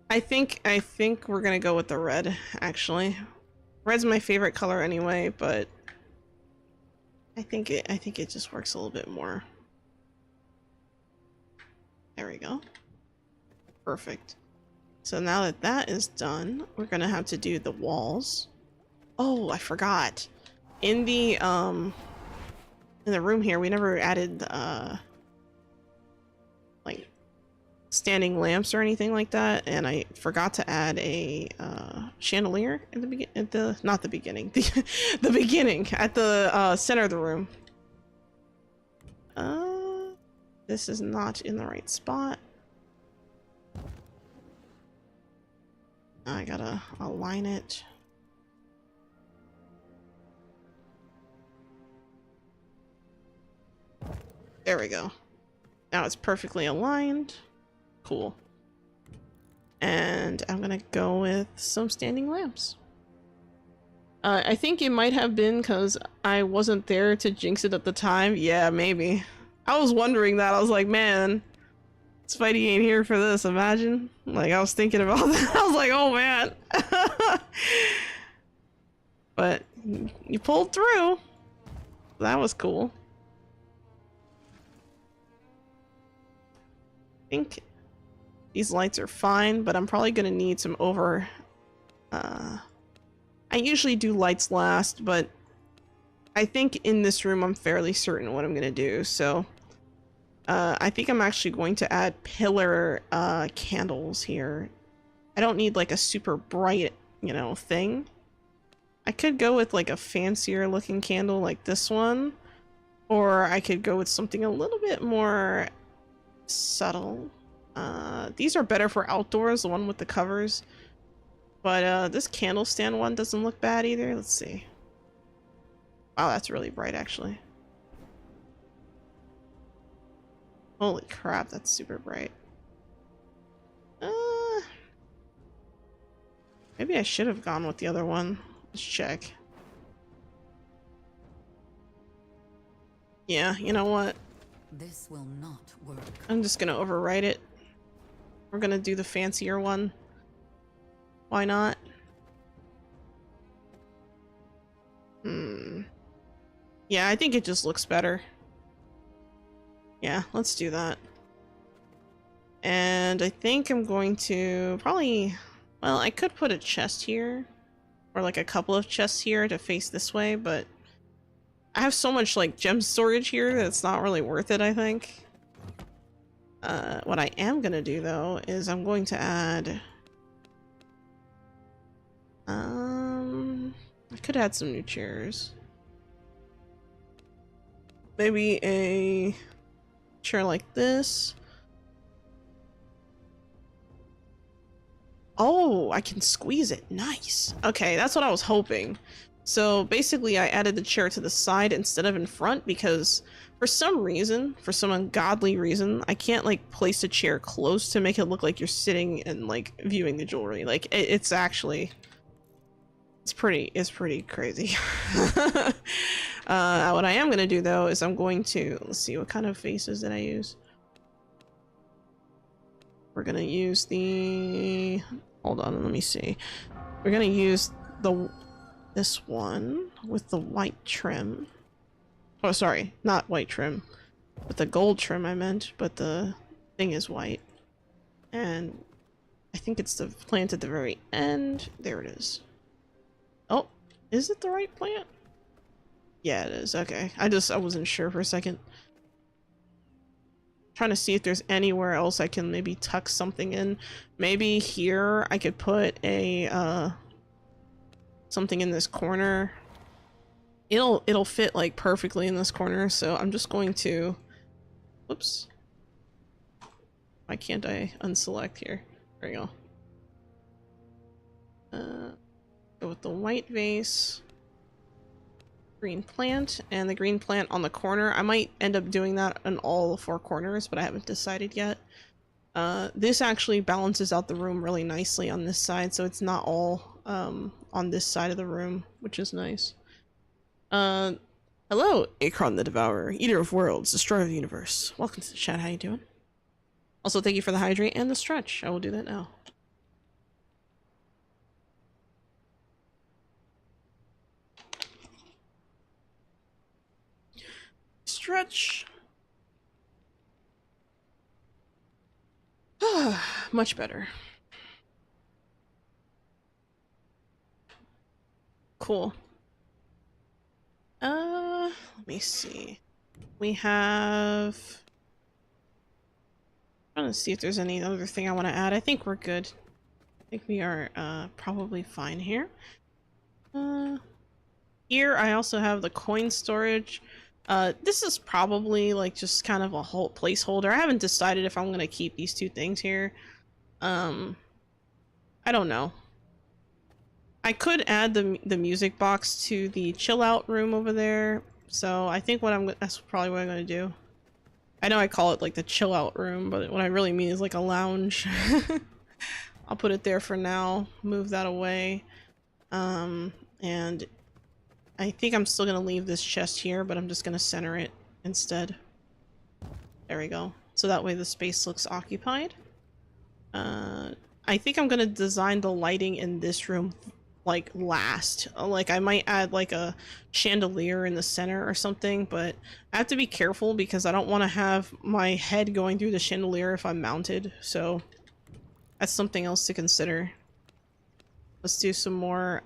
I think we're gonna go with the red, actually. Red's my favorite color anyway, but I think it just works a little bit more. There we go. Perfect. So now that that is done, we're gonna have to do the walls. Oh, I forgot. In the room here, we never added like standing lamps or anything like that, and I forgot to add a chandelier at the beginning. Not the beginning, the beginning at the center of the room. This is not in the right spot. I gotta align it. There we go. Now it's perfectly aligned. Cool. And I'm gonna go with some standing lamps. I think it might have been because I wasn't there to jinx it at the time. Yeah, maybe. I was wondering that. I was like, man, Spidey ain't here for this, imagine. Like, I was thinking about that. I was like, oh man. But you pulled through. That was cool. I think these lights are fine, but I'm probably gonna need some I usually do lights last, but I think in this room I'm fairly certain what I'm gonna do, so I think I'm actually going to add pillar candles here. I don't need like a super bright, you know, thing. I could go with like a fancier looking candle like this one, or I could go with something a little bit more subtle. These are better for outdoors, the one with the covers, but this candle stand one doesn't look bad either. Let's see. Wow, that's really bright actually. Holy crap, that's super bright. Maybe I should have gone with the other one. Let's check. Yeah, you know what? This will not work. I'm just gonna overwrite it. We're gonna do the fancier one. Why not? Yeah, I think it just looks better. Yeah, let's do that. And I think I'm going to probably... Well, I could put a chest here. Or like a couple of chests here to face this way, but... I have so much like gem storage here that it's not really worth it, I think. What I am gonna do though is I'm going to add... I could add some new chairs. Maybe a chair like this. Oh, I can squeeze it. Nice. Okay, that's what I was hoping. So basically I added the chair to the side instead of in front because for some reason, for some ungodly reason, I can't like place a chair close to make it look like you're sitting and like viewing the jewelry. Like it's actually... It's pretty crazy. What I am gonna do though is I'm going to... Let's see, what kind of faces did I use? We're gonna use the... Hold on, let me see. We're gonna use this one with the white trim. Oh, sorry, not white trim. With the gold trim I meant, but the thing is white. And I think it's the plant at the very end. There it is. Oh, is it the right plant? Yeah, it is. Okay. I wasn't sure for a second. Trying to see if there's anywhere else I can maybe tuck something in. Maybe here I could put a something in this corner. It'll fit like perfectly in this corner, so I'm just going to... Whoops. Why can't I unselect here? There we go. Go with the white vase. Green plant, and the green plant on the corner. I might end up doing that on all 4 corners, but I haven't decided yet. This actually balances out the room really nicely on this side, so it's not all on this side of the room, which is nice. Hello, Akron the Devourer, Eater of Worlds, Destroyer of the Universe. Welcome to the chat, how you doing? Also, thank you for the hydrate and the stretch. I will do that now. Stretch. Much better. Cool. Let me see. We have... I'm trying to see if there's any other thing I want to add. I think we're good. I think we are probably fine here. Here I also have the coin storage. This is probably like just kind of a whole placeholder. I haven't decided if I'm gonna keep these 2 things here. I don't know. I could add the music box to the chill out room over there. So I think that's probably what I'm gonna do. I know I call it like the chill out room, but what I really mean is like a lounge. I'll put it there for now. Move that away. And I think I'm still gonna leave this chest here, but I'm just gonna center it instead. There we go. So that way the space looks occupied. I think I'm gonna design the lighting in this room like last. Like I might add like a chandelier in the center or something, but I have to be careful because I don't want to have my head going through the chandelier if I'm mounted. So that's something else to consider. Let's do some more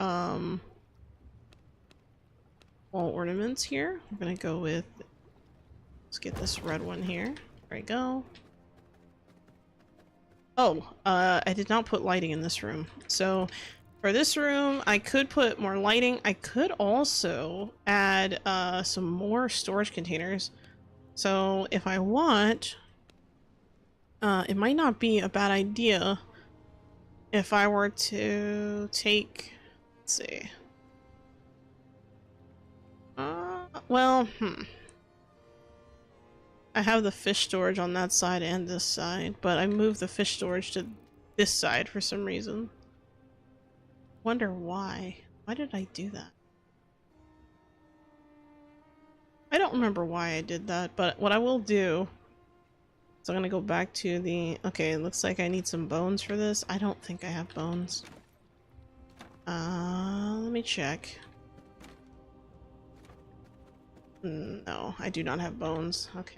wall ornaments here. I'm gonna go with, let's get this red one here. There we go. Oh, I did not put lighting in this room. So for this room, I could put more lighting. I could also add some more storage containers. So if I want, it might not be a bad idea if I were to take, let's see. I have the fish storage on that side and this side, but I moved the fish storage to this side for some reason. Wonder why. Why did I do that? I don't remember why I did that, but what I will do is So I'm gonna go back to the, okay, it looks like I need some bones for this. I don't think I have bones. Let me check. No, I do not have bones. Okay.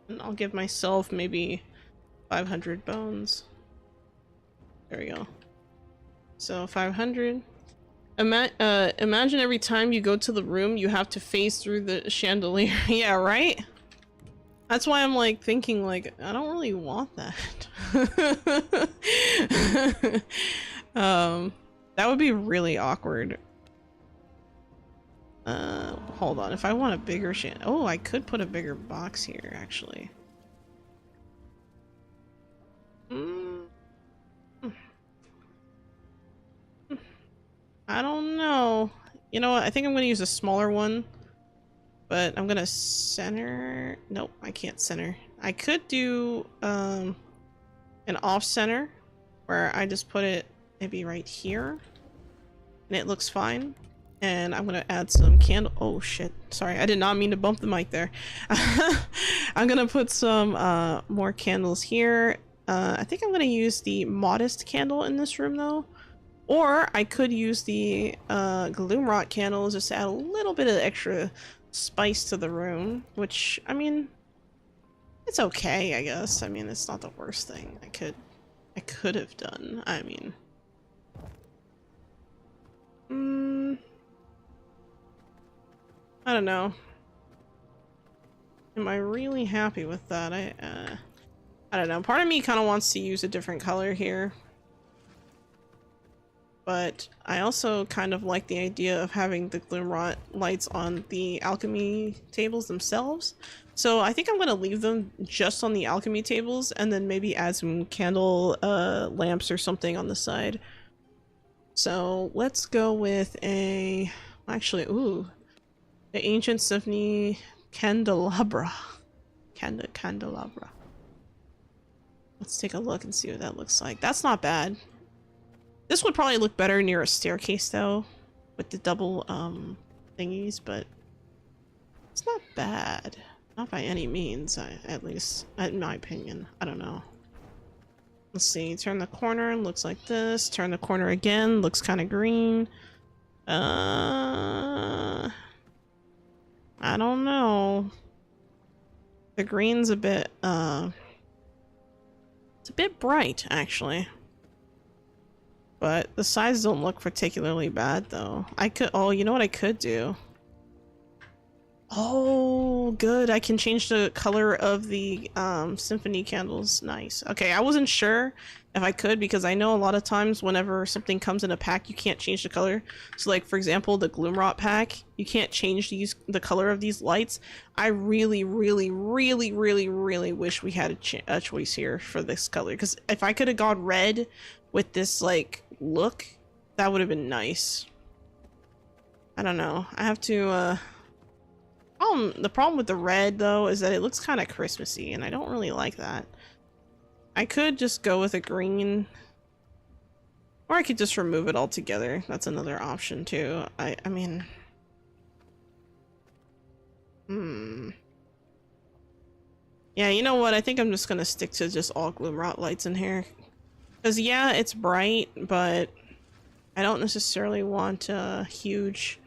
And I'll give myself maybe 500 bones. There we go. So 500. Imagine every time you go to the room, you have to phase through the chandelier. Yeah, right? That's why I'm like thinking like, I don't really want that. That would be really awkward. Hold on. If I want a bigger oh, I could put a bigger box here, actually. I don't know. You know what? I think I'm gonna use a smaller one. But I'm gonna center... Nope, I can't center. I could do an off center where I just put it maybe right here. And it looks fine. And I'm gonna add some candle... Oh shit. Sorry, I did not mean to bump the mic there. I'm gonna put some more candles here. I think I'm gonna use the modest candle in this room though. Or I could use the gloomrot candles just to add a little bit of extra spice to the room, which, I mean, it's okay, I guess. I mean, it's not the worst thing I could have done. I mean, I don't know. Am I really happy with that? I don't know. Part of me kind of wants to use a different color here. But I also kind of like the idea of having the gloomrot lights on the alchemy tables themselves. So I think I'm going to leave them just on the alchemy tables and then maybe add some candle lamps or something on the side. So let's go with a... Actually, ooh. The Ancient Symphony Candelabra. Candelabra. Let's take a look and see what that looks like. That's not bad. This would probably look better near a staircase though, with the double thingies, but it's not bad. Not by any means, at least in my opinion. I don't know. Let's see, turn the corner, looks like this. Turn the corner again, looks kind of green. I don't know. The green's a bit, it's a bit bright, actually. But the sides don't look particularly bad, though. I could... Oh, you know what I could do? Oh, good. I can change the color of the symphony candles. Nice. Okay, I wasn't sure if I could because I know a lot of times whenever something comes in a pack, you can't change the color. So, like, for example, the gloomrot pack, you can't change the color of these lights. I really, really, really, really, really wish we had a choice here for this color. Because if I could have gone red with this, like, look, that would have been nice. I don't know. I have to, the problem with the red, though, is that it looks kind of Christmassy, and I don't really like that. I could just go with a green, or I could just remove it altogether. That's another option, too. I mean... Yeah, you know what? I think I'm just gonna stick to just all gloomrot lights in here. Because, yeah, it's bright, but I don't necessarily want a huge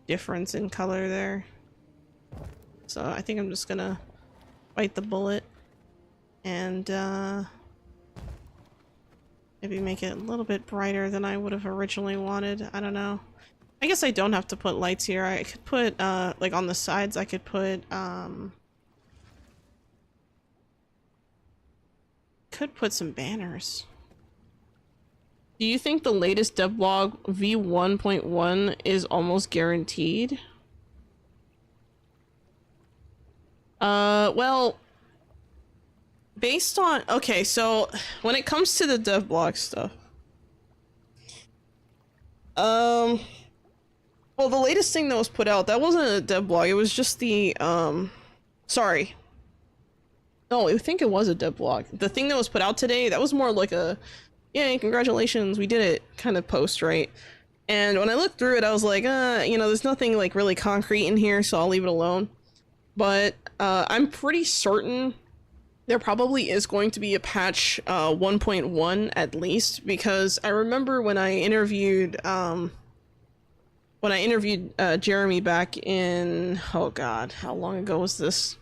difference in color there. So I think I'm just gonna bite the bullet and maybe make it a little bit brighter than I would have originally wanted. I don't know. I guess I don't have to put lights here. I could put, like on the sides, I could put some banners. Do you think the latest devlog V1.1 is almost guaranteed? Well, based on... Okay, so when it comes to the devlog stuff, well, the latest thing that was put out, that wasn't a devlog, it was just the, sorry. No, I think it was a devlog. The thing that was put out today, that was more like a yay, congratulations, we did it kind of post, right? And when I looked through it, I was like, you know, there's nothing like really concrete in here, so I'll leave it alone. But I'm pretty certain there probably is going to be a patch 1.1 at least, because I remember when I interviewed Jeremy back in, oh god, how long ago was this?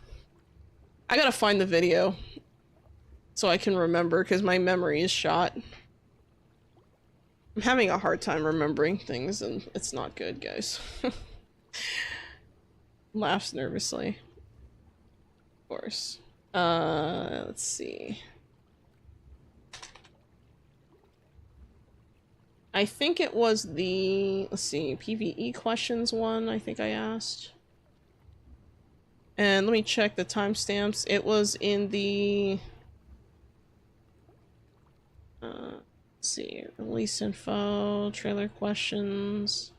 I gotta find the video so I can remember, because my memory is shot. I'm having a hard time remembering things, and it's not good, guys. Laughs nervously. Of course. Let's see. I think it was the, let's see, PvE questions one, I think I asked. And let me check the timestamps. It was in the... let's see, release info, trailer questions.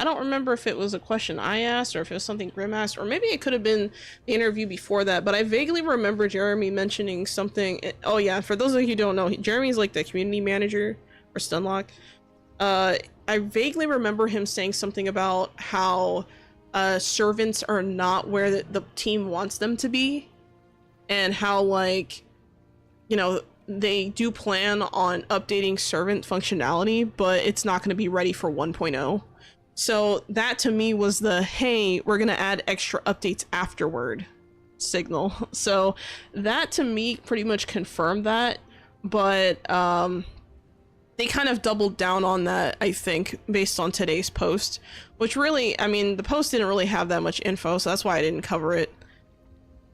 I don't remember if it was a question I asked or if it was something Grim asked, or maybe it could have been the interview before that, but I vaguely remember Jeremy mentioning something. Oh yeah, for those of you who don't know, Jeremy's like the community manager for Stunlock. I vaguely remember him saying something about how servants are not where the team wants them to be, and how, like, you know, they do plan on updating servant functionality, but it's not going to be ready for 1.0. So that to me was the, hey, we're gonna add extra updates afterward signal. So that to me pretty much confirmed that, but they kind of doubled down on that, I think, based on today's post, which really, I mean, the post didn't really have that much info, so that's why I didn't cover it.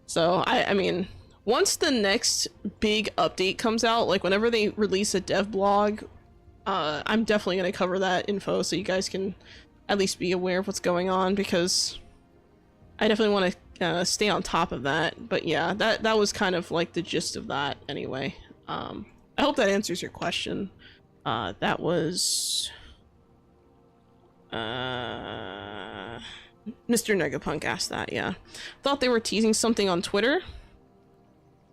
So I mean, once the next big update comes out, like whenever they release a dev blog, I'm definitely gonna cover that info so you guys can at least be aware of what's going on, because I definitely want to stay on top of that. But yeah, that was kind of like the gist of that anyway. I hope that answers your question. That was Mr. Negapunk asked that. Yeah, thought they were teasing something on Twitter.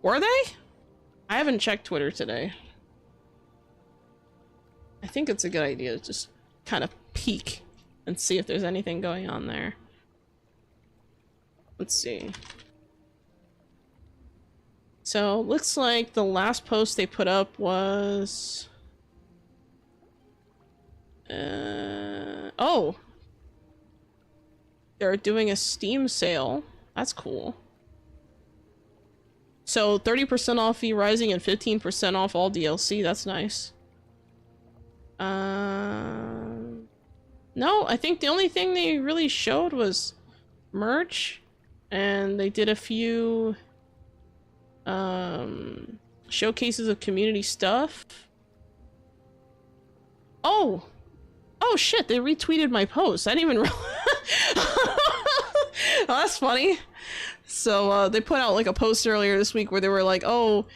Were they? I haven't checked Twitter today. I think it's a good idea to just kind of peek and see if there's anything going on there. Let's see. So, looks like the last post they put up was... oh! They're doing a Steam sale. That's cool. So, 30% off V Rising and 15% off all DLC. That's nice. No, I think the only thing they really showed was merch, and they did a few showcases of community stuff. Oh shit, they retweeted my post. I didn't even realize. Oh, that's funny. So they put out like a post earlier this week where they were like, oh,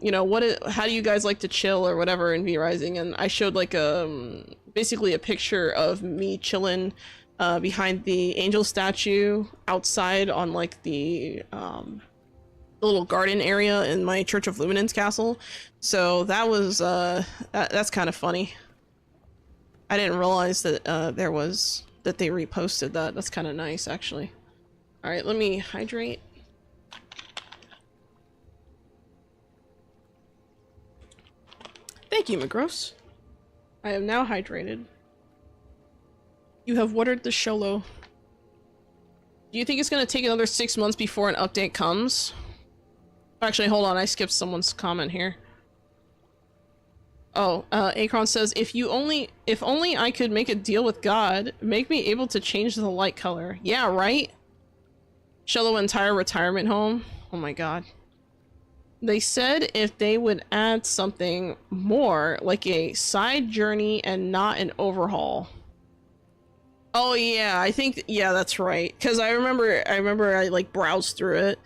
you know, how do you guys like to chill or whatever in V Rising? And I showed like basically a picture of me chilling behind the angel statue outside on like the little garden area in my Church of Luminance castle. So that was that's kind of funny. I didn't realize that that they reposted that. That's kind of nice, actually. All right, let me hydrate. Thank you, Magros. I am now hydrated. You have watered the Xolo. Do you think it's gonna take another 6 months before an update comes? Actually, hold on, I skipped someone's comment here. Oh, Akron says, if only I could make a deal with God, make me able to change the light color. Yeah, right? Xolo entire retirement home. Oh my god. They said if they would add something more, like a side journey and not an overhaul. Oh yeah, I think, yeah, that's right. Because I remember I like browsed through it.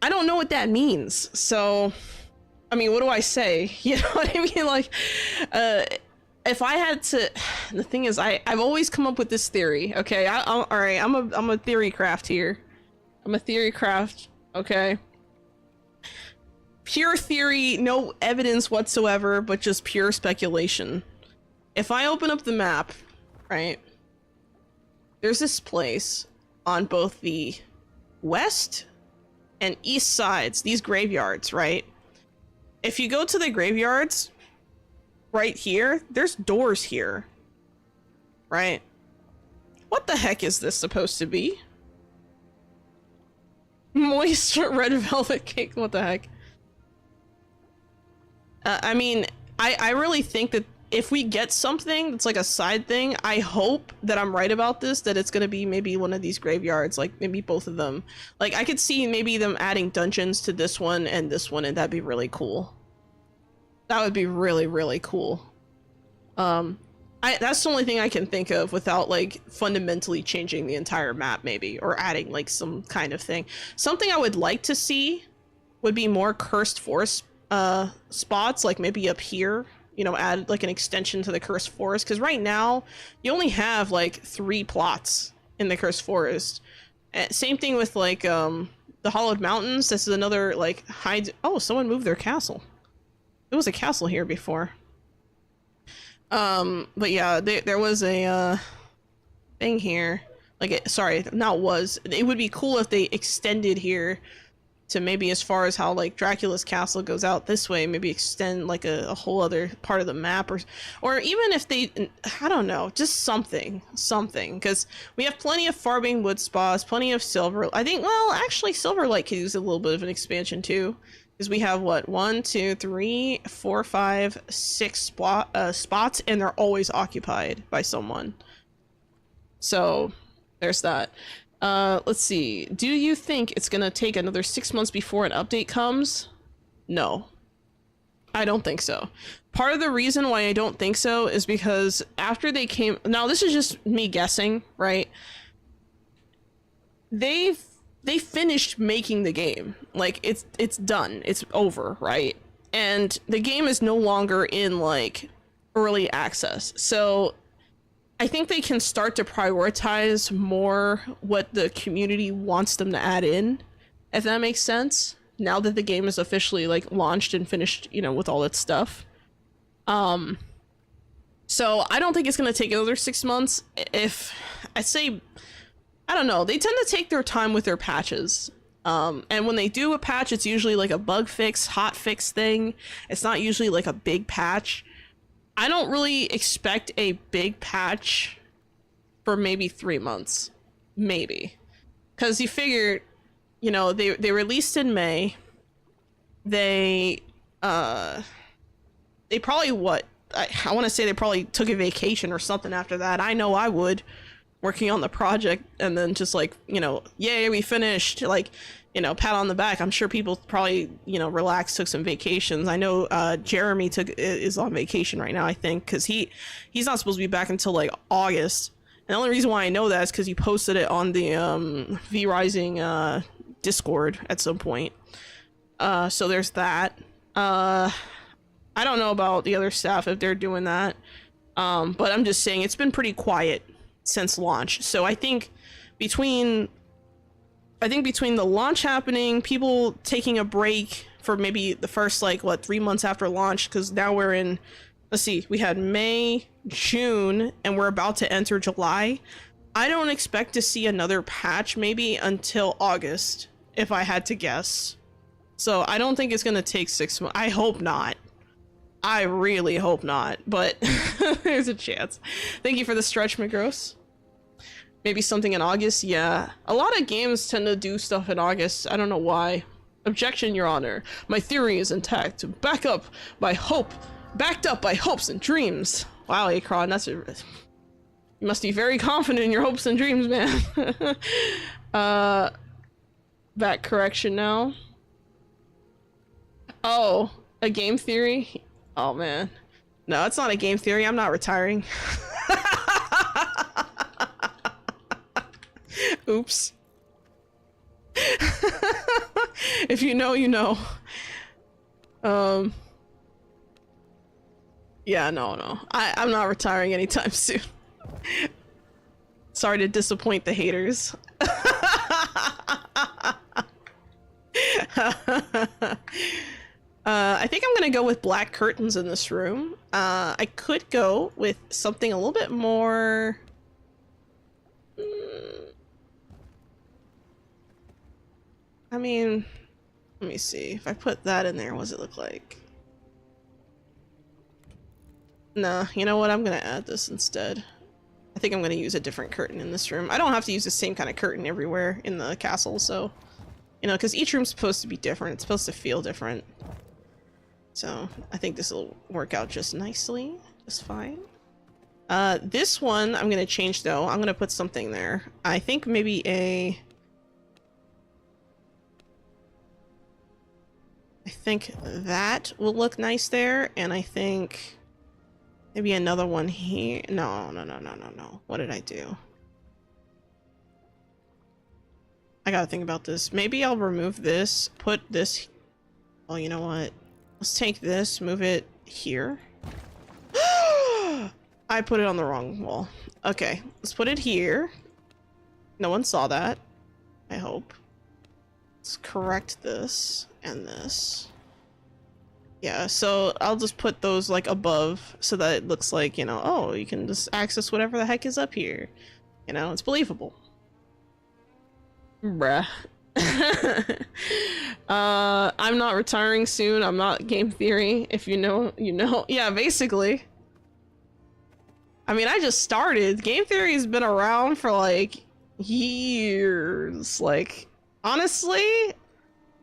I don't know what that means, so... I mean, what do I say? You know what I mean? Like, if I had to, the thing is, I've always come up with this theory. Okay, all right. I'm a theory craft here. I'm a theory craft. Okay. Pure theory, no evidence whatsoever, but just pure speculation. If I open up the map, right, there's this place on both the west and east sides, these graveyards, right? If you go to the graveyards, right here, there's doors here, right? What the heck is this supposed to be? Moist red velvet cake, what the heck? I mean, I really think that if we get something that's like a side thing, I hope that I'm right about this, that it's gonna be maybe one of these graveyards, like maybe both of them. Like I could see maybe them adding dungeons to this one, and that'd be really cool. That would be really, really cool. That's the only thing I can think of without like fundamentally changing the entire map maybe, or adding like some kind of thing. Something I would like to see would be more cursed forest spots, like maybe up here, you know, add like an extension to the cursed forest, because right now you only have like 3 plots in the cursed forest. Same thing with like the hollowed mountains. This is another like oh, someone moved their castle. There was a castle here before. But yeah, there was a thing here, like it would be cool if they extended here to maybe as far as how like Dracula's castle goes out this way, maybe extend like a whole other part of the map, or even if they, I don't know, just something, because we have plenty of farming wood spots, plenty of silver. I think, well, actually Silverlight could use a little bit of an expansion too, because we have what, 1 2 3 4 5 6 spots, and they're always occupied by someone. So there's that. Let's see. Do you think it's gonna take another 6 months before an update comes? No. I don't think so. Part of the reason why I don't think so is because after they came... Now, this is just me guessing, right? They finished making the game. Like, it's done. It's over, right? And the game is no longer in, like, early access. So I think they can start to prioritize more what the community wants them to add in, if that makes sense, now that the game is officially like launched and finished, you know, with all its stuff. So I don't think it's going to take another 6 months. If I say, I don't know, they tend to take their time with their patches. And when they do a patch, it's usually like a bug fix, hot fix thing. It's not usually like a big patch. I don't really expect a big patch for maybe 3 months, maybe, because you figure, you know, they released in May. They probably I want to say they probably took a vacation or something after that. I know I would, working on the project, and then just like, you know, yay, we finished, like, you know, pat on the back. I'm sure people probably, you know, relaxed, took some vacations. I know Jeremy is on vacation right now, I think, because he's not supposed to be back until like August. And the only reason why I know that is because he posted it on the V Rising Discord at some point. So there's that. I don't know about the other staff if they're doing that, but I'm just saying it's been pretty quiet since launch. So I think between the launch happening, people taking a break for maybe the first, like, what, 3 months after launch, because now we're in, let's see, we had May, June, and we're about to enter July. I don't expect to see another patch maybe until August, if I had to guess. So I don't think it's going to take 6 months. I hope not. I really hope not, but there's a chance. Thank you for the stretch, McGross. Maybe something in August? Yeah. A lot of games tend to do stuff in August. I don't know why. Objection, Your Honor. My theory is intact. Backed up by hopes and dreams. Wow, Akron, you must be very confident in your hopes and dreams, man. Back correction now. Oh, a game theory? Oh, man. No, it's not a game theory. I'm not retiring. Oops. If you know, you know. Yeah, no. I'm not retiring anytime soon. Sorry to disappoint the haters. I think I'm gonna go with black curtains in this room. I could go with something a little bit more... I mean, let me see. If I put that in there, what does it look like? Nah, you know what? I'm gonna add this instead. I think I'm gonna use a different curtain in this room. I don't have to use the same kind of curtain everywhere in the castle, so... You know, because each room's supposed to be different. It's supposed to feel different. So, I think this will work out just nicely. Just fine. This one, I'm gonna change though. I'm gonna put something there. I think maybe a... I think that will look nice there, and I think... Maybe another one here. No. What did I do? I gotta think about this. Maybe I'll remove this, put this... Oh, you know what? Let's take this, move it here. I put it on the wrong wall. Okay, let's put it here. No one saw that, I hope. Let's correct this and this. Yeah, so I'll just put those like above so that it looks like, you know, oh, you can just access whatever the heck is up here. You know, it's believable. Bruh. I'm not retiring soon. I'm not game theory. If you know, you know. Yeah, basically. I mean, I just started. Game theory has been around for like years. Like, honestly,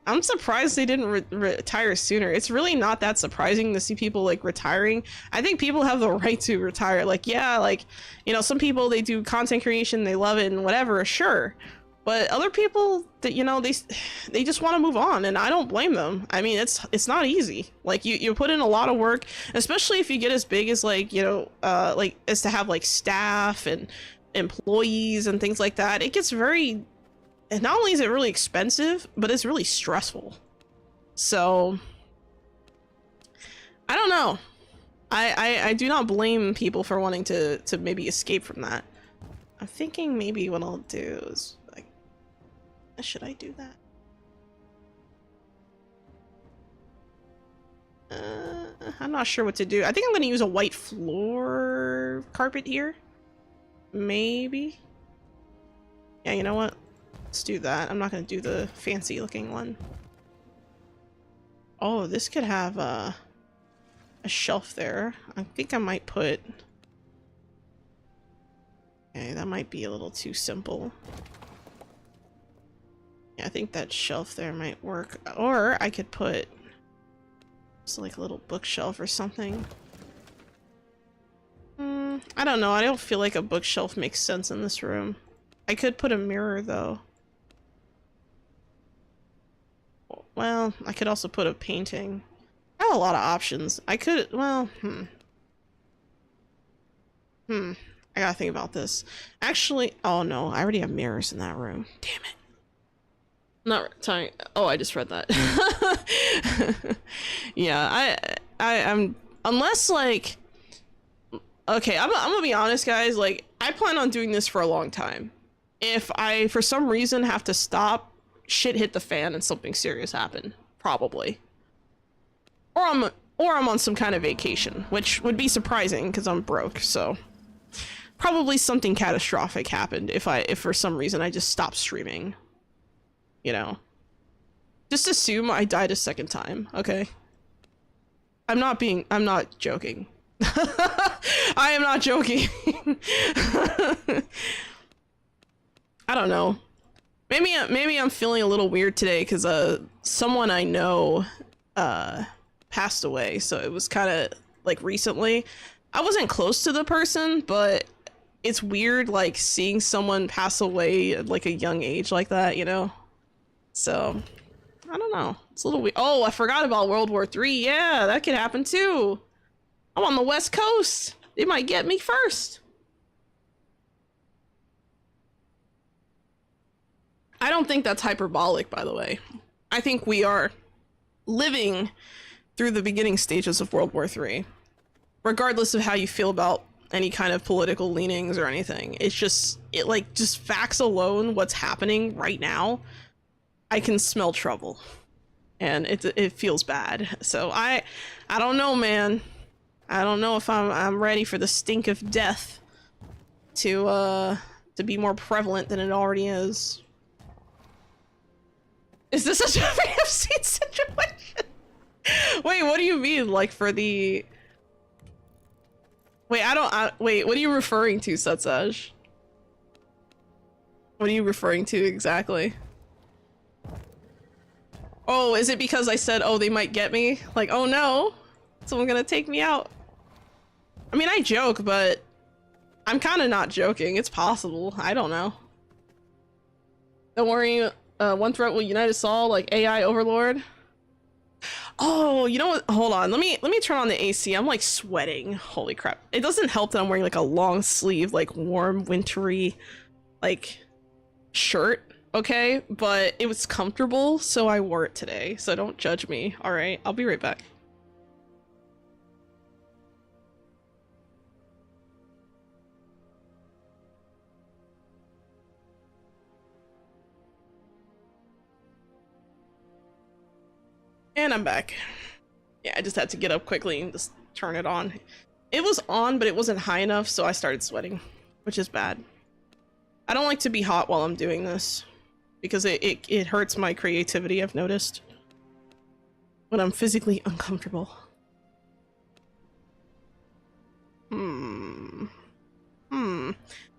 I'm surprised they didn't retire sooner. It's really not that surprising to see people like retiring. I think people have the right to retire. Like, yeah, like, you know, some people, they do content creation, they love it and whatever, sure. But other people that, you know, they just want to move on, and I don't blame them. I mean, it's not easy. Like, you put in a lot of work, especially if you get as big as like, you know, like as to have like staff and employees and things like that. It gets very, and not only is it really expensive, but it's really stressful. So I don't know. I do not blame people for wanting to maybe escape from that. I'm thinking maybe what I'll do is, like, should I do that? I'm not sure what to do. I think I'm going to use a white floor carpet here. Maybe. Yeah, you know what? Let's do that. I'm not going to do the fancy looking one. Oh, this could have a shelf there. I think I might put... Okay, that might be a little too simple. Yeah, I think that shelf there might work. Or I could put just like a little bookshelf or something. I don't know. I don't feel like a bookshelf makes sense in this room. I could put a mirror though. Well, I could also put a painting. I have a lot of options. I could, well, I gotta think about this. Actually, oh no, I already have mirrors in that room. Damn it. Not sorry. Oh, I just read that. Yeah, I'm unless like, okay, I'm gonna be honest, guys. Like, I plan on doing this for a long time. If I, for some reason, have to stop, shit hit the fan and something serious happened, probably. Or I'm on some kind of vacation, which would be surprising because I'm broke. So probably something catastrophic happened if for some reason I just stopped streaming. You know, just assume I died a second time. Okay. I'm not joking. I am not joking. I don't know. Maybe I'm feeling a little weird today because someone I know passed away, so it was kind of like recently. I wasn't close to the person, but it's weird like seeing someone pass away at like a young age like that, you know? So I don't know. It's a little weird. Oh, I forgot about World War III. Yeah, that could happen too. I'm on the West Coast. They might get me first. I don't think that's hyperbolic, by the way. I think we are living through the beginning stages of World War III. regardless of how you feel about any kind of political leanings or anything. It's just, it like, just facts alone, what's happening right now, I can smell trouble. And it feels bad. So I don't know, man. I don't know if I'm ready for the stink of death to be more prevalent than it already is. Is this such a VFC situation? Wait, what do you mean? Like for the... Wait, wait, what are you referring to, Sutsaj? What are you referring to exactly? Oh, is it because I said, oh, they might get me? Like, oh no, someone's gonna take me out. I mean, I joke, but I'm kind of not joking. It's possible. I don't know. Don't worry, one threat will unite us all, like AI overlord. Oh, you know what? Hold on. Let me turn on the AC. I'm like sweating. Holy crap. It doesn't help that I'm wearing like a long sleeve, like warm, wintry, like shirt. Okay, but it was comfortable, so I wore it today. So don't judge me. All right, I'll be right back. And I'm back. Yeah, I just had to get up quickly and just turn it on. It was on, but it wasn't high enough, so I started sweating, which is bad. I don't like to be hot while I'm doing this, because it hurts my creativity, I've noticed, when I'm physically uncomfortable.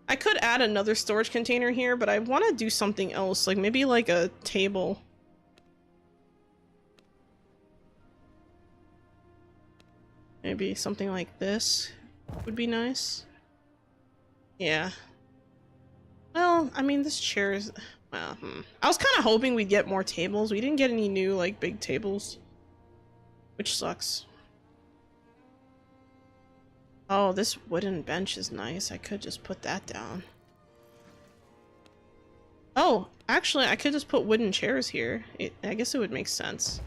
I could add another storage container here, but I want to do something else, like maybe like a table. Maybe something like this would be nice. Yeah. Well, I mean, this chair is... Well, I was kind of hoping we'd get more tables. We didn't get any new, like, big tables. Which sucks. Oh, this wooden bench is nice. I could just put that down. Oh, actually, I could just put wooden chairs here. I guess it would make sense.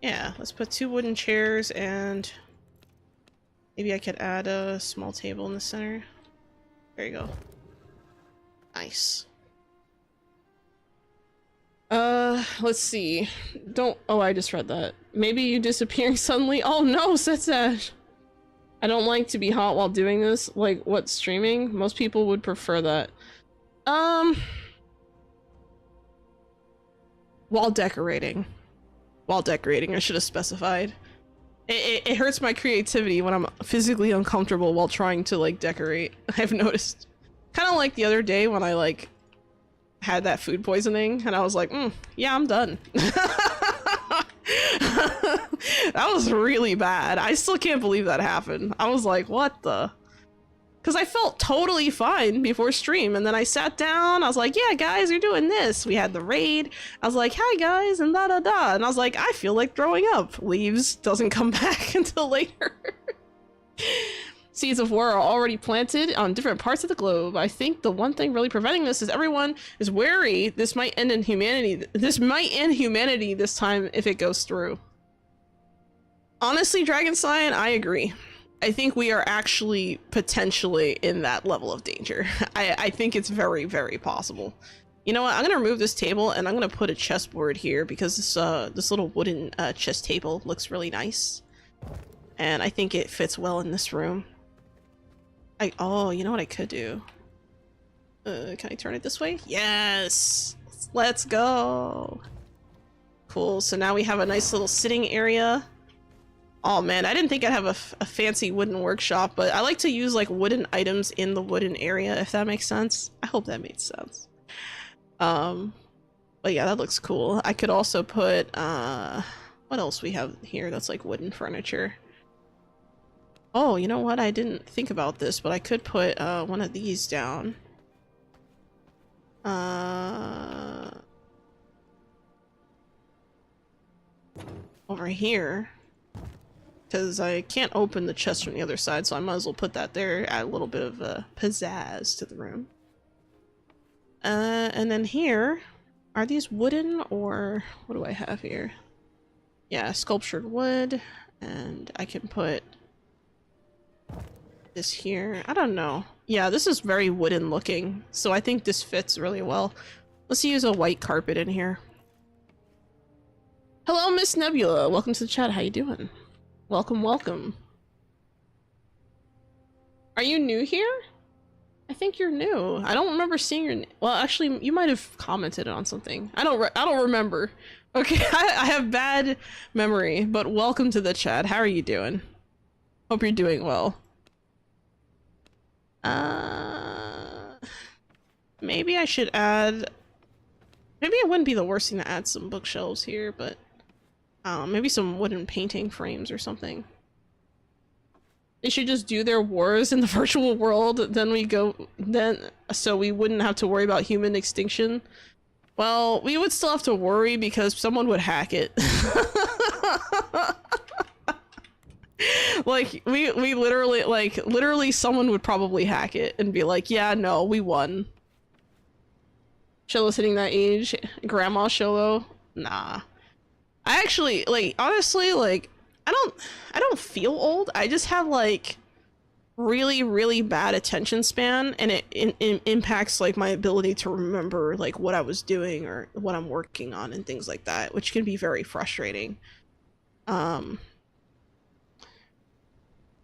Yeah, let's put 2 wooden chairs and... Maybe I could add a small table in the center. There you go. Nice. Let's see. Oh, I just read that. Maybe you disappearing suddenly. Oh no, Setsash! I don't like to be hot while doing this. Like, what, streaming? Most people would prefer that. While decorating. While decorating, I should have specified. It hurts my creativity when I'm physically uncomfortable while trying to, like, decorate. I've noticed. Kind of like the other day when I, like, had that food poisoning, and I was like, yeah, I'm done. That was really bad. I still can't believe that happened. I was like, what the? Because I felt totally fine before stream, and then I sat down, I was like, yeah, guys, you're doing this. We had the raid. I was like, hi, guys, and da-da-da. And I was like, I feel like throwing up. Leaves, doesn't come back until later. Seeds of war are already planted on different parts of the globe. I think the one thing really preventing this is everyone is wary this might end in humanity. This might end humanity this time if it goes through. Honestly, Dragonstein, I agree. I think we are actually potentially in that level of danger. I think it's very, very possible. You know what? I'm gonna remove this table and I'm gonna put a chessboard here because this little wooden chess table looks really nice. And I think it fits well in this room. Oh, you know what I could do? Can I turn it this way? Yes! Let's go! Cool, so now we have a nice little sitting area. Oh man, I didn't think I'd have a fancy wooden workshop, but I like to use like wooden items in the wooden area, if that makes sense. I hope that made sense. But yeah, that looks cool. I could also put, what else we have here that's like wooden furniture? Oh, you know what? I didn't think about this, but I could put one of these down. Over here. Because I can't open the chest from the other side, so I might as well put that there, add a little bit of pizzazz to the room. And then here, are these wooden or what do I have here? Yeah, sculptured wood, and I can put this here. I don't know. Yeah, this is very wooden looking, so I think this fits really well. Let's use a white carpet in here. Hello, Miss Nebula. Welcome to the chat. How you doing? Welcome, welcome. Are you new here? I think you're new. I don't remember seeing your name. Well, actually, you might have commented on something. I don't remember. Okay, I have bad memory, but welcome to the chat. How are you doing? Hope you're doing well. Maybe I should add... Maybe it wouldn't be the worst thing to add some bookshelves here, but... maybe some wooden painting frames or something. They should just do their wars in the virtual world, so we wouldn't have to worry about human extinction. Well, we would still have to worry because someone would hack it. Like, we literally someone would probably hack it and be like, yeah, no, we won. Xolo's hitting that age. Grandma Xolo? Nah. I actually, like, honestly, like, I don't feel old. I just have, like, really, really bad attention span, and it impacts, like, my ability to remember, like, what I was doing or what I'm working on and things like that, which can be very frustrating.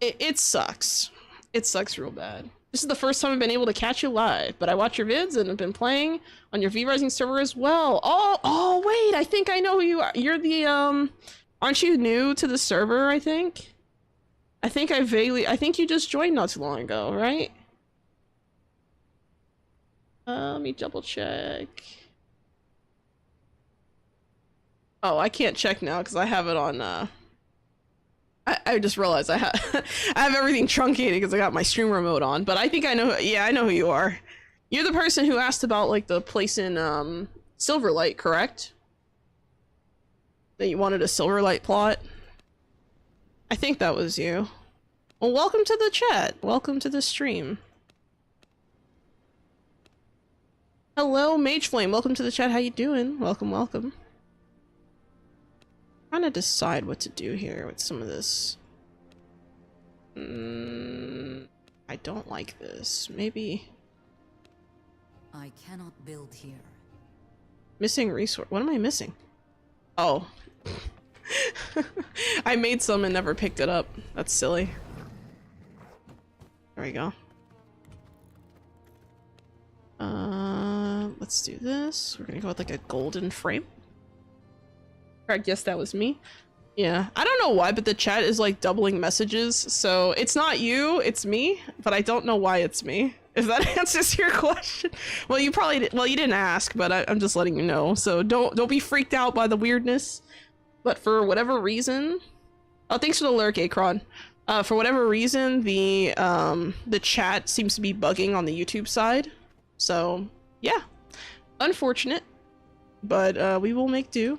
It sucks. It sucks real bad. This is the first time I've been able to catch you live, but I watch your vids and have been playing on your V-Rising server as well. Oh, wait, I think I know who you are. You're the, aren't you new to the server, I think? I think you just joined not too long ago, right? Let me double check. Oh, I can't check now because I have it on, I just realized I have everything truncated because I got my stream remote on, but I think I know, yeah, I know who you are. You're the person who asked about, like, the place in, Silverlight, correct? That you wanted a Silverlight plot? I think that was you. Well, welcome to the chat. Welcome to the stream. Hello, Mage Flame. Welcome to the chat. How you doing? Welcome, welcome. Trying to decide what to do here with some of this. I don't like this. Maybe. I cannot build here. Missing resource. What am I missing? Oh. I made some and never picked it up. That's silly. There we go. Let's do this. We're gonna go with like a golden frame. Correct, yes, that was me. Yeah, I don't know why, but the chat is like doubling messages, so it's not you, it's me, but I don't know why it's me. If that answers your question. Well, you probably well, you didn't ask, but I'm just letting you know. So don't be freaked out by the weirdness. But for whatever reason, oh, thanks for the lurk, a.k.a. For whatever reason, the chat seems to be bugging on the YouTube side. So yeah, unfortunate, but we will make do,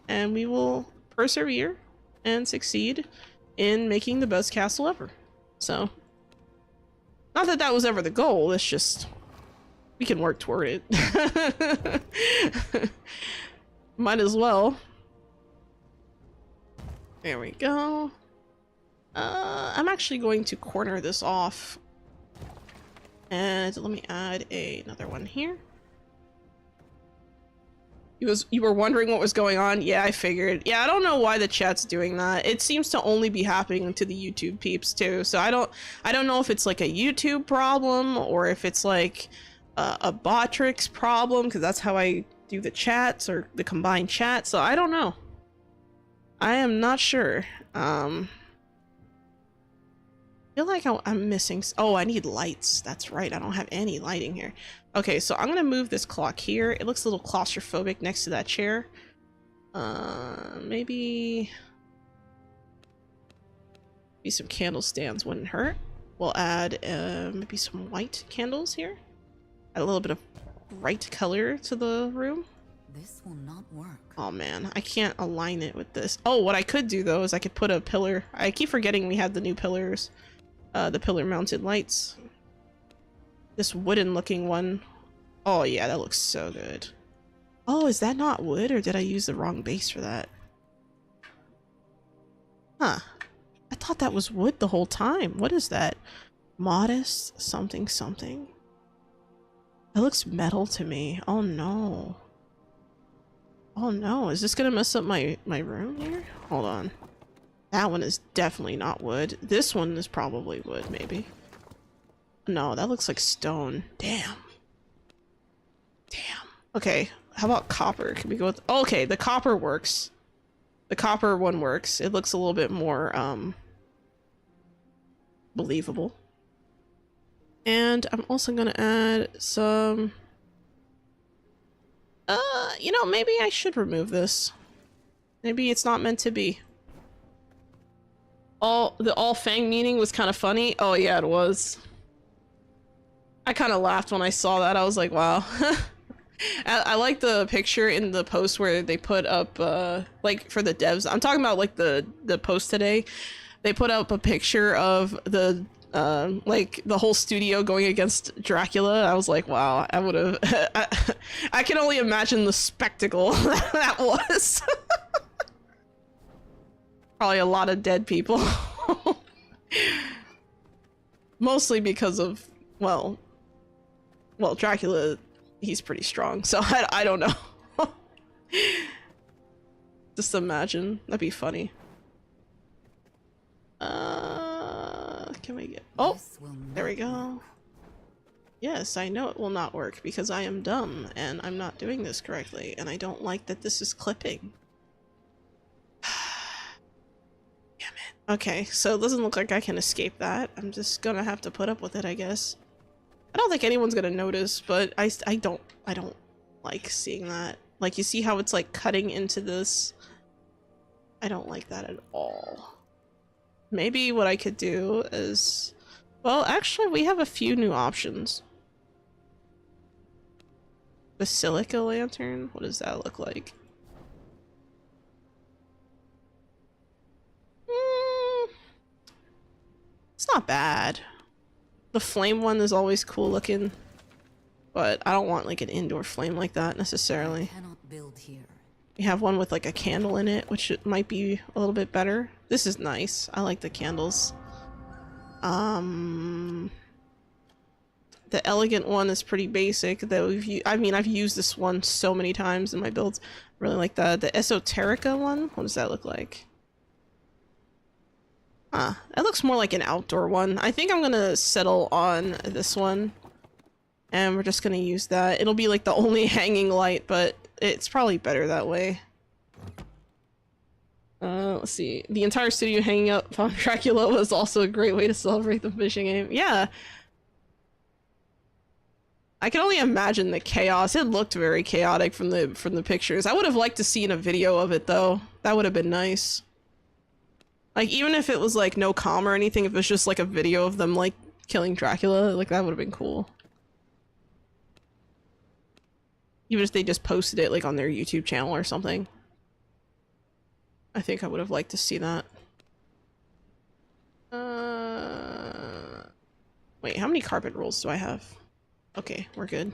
and we will persevere and succeed in making the best castle ever. So, not that that was ever the goal, it's just we can work toward it. Might as well. There we go. I'm actually going to corner this off, and let me add another one here. You were wondering what was going on? Yeah, I figured. Yeah, I don't know why the chat's doing that. It seems to only be happening to the YouTube peeps too. So I don't know if it's like a YouTube problem or if it's like a Botrix problem, because that's how I do the chats or the combined chat. So I don't know. I am not sure. I feel like I'm missing. Oh, I need lights. That's right. I don't have any lighting here. Okay, so I'm gonna move this clock here. It looks a little claustrophobic next to that chair. Maybe some candle stands wouldn't hurt. We'll add maybe some white candles here. Add a little bit of bright color to the room. This will not work. Oh man, I can't align it with this. Oh, what I could do though is I could put a pillar. I keep forgetting we had the new pillars. The pillar mounted lights. This wooden looking one. Oh yeah, that looks so good. Oh, is that not wood, or did I use the wrong base for that? Huh. I thought that was wood the whole time. What is that? Modest something something. It looks metal to me. Oh no. Oh no, is this gonna mess up my room here? Hold on. That one is definitely not wood. This one is probably wood, maybe. No, that looks like stone. Damn. Damn. Okay, how about copper? Can we go with... Oh, okay, the copper works. The copper one works. It looks a little bit more, believable. And I'm also gonna add some... you know, maybe I should remove this. Maybe it's not meant to be. The all fang meaning was kind of funny. Oh yeah, it was. I kind of laughed when I saw that. I was like, wow. I like the picture in the post where they put up, like for the devs. I'm talking about like the post today. They put up a picture of the, like the whole studio going against Dracula. I was like, wow, I would have, I can only imagine the spectacle that was. Probably a lot of dead people. Mostly because of, well, Dracula, he's pretty strong, so I don't know. Just imagine. That'd be funny. Can we get... Oh! There we go. Yes, I know it will not work because I am dumb and I'm not doing this correctly, and I don't like that this is clipping. Damn it. Okay, so it doesn't look like I can escape that. I'm just gonna have to put up with it, I guess. I don't think anyone's gonna notice, but I don't like seeing that. Like, you see how it's like cutting into this? I don't like that at all. Maybe what I could do is... Well, actually, we have a few new options. Basilica lantern? What does that look like? It's not bad. The flame one is always cool looking, but I don't want like an indoor flame like that necessarily. I cannot build here. We have one with like a candle in it, which might be a little bit better. This is nice. I like the candles. The elegant one is pretty basic, though. I've used this one so many times in my builds. Really like that. The esoterica one. What does that look like? That looks more like an outdoor one. I think I'm gonna settle on this one, and we're just gonna use that. It'll be like the only hanging light, but it's probably better that way. Let's see. The entire studio hanging up on Dracula was also a great way to celebrate the fishing game. Yeah. I can only imagine the chaos. It looked very chaotic from the pictures. I would have liked to seen a video of it though. That would have been nice. Like, even if it was like no comm or anything, if it was just like a video of them like killing Dracula, like that would have been cool. Even if they just posted it like on their YouTube channel or something. I think I would have liked to see that. Wait, how many carpet rolls do I have? Okay, we're good.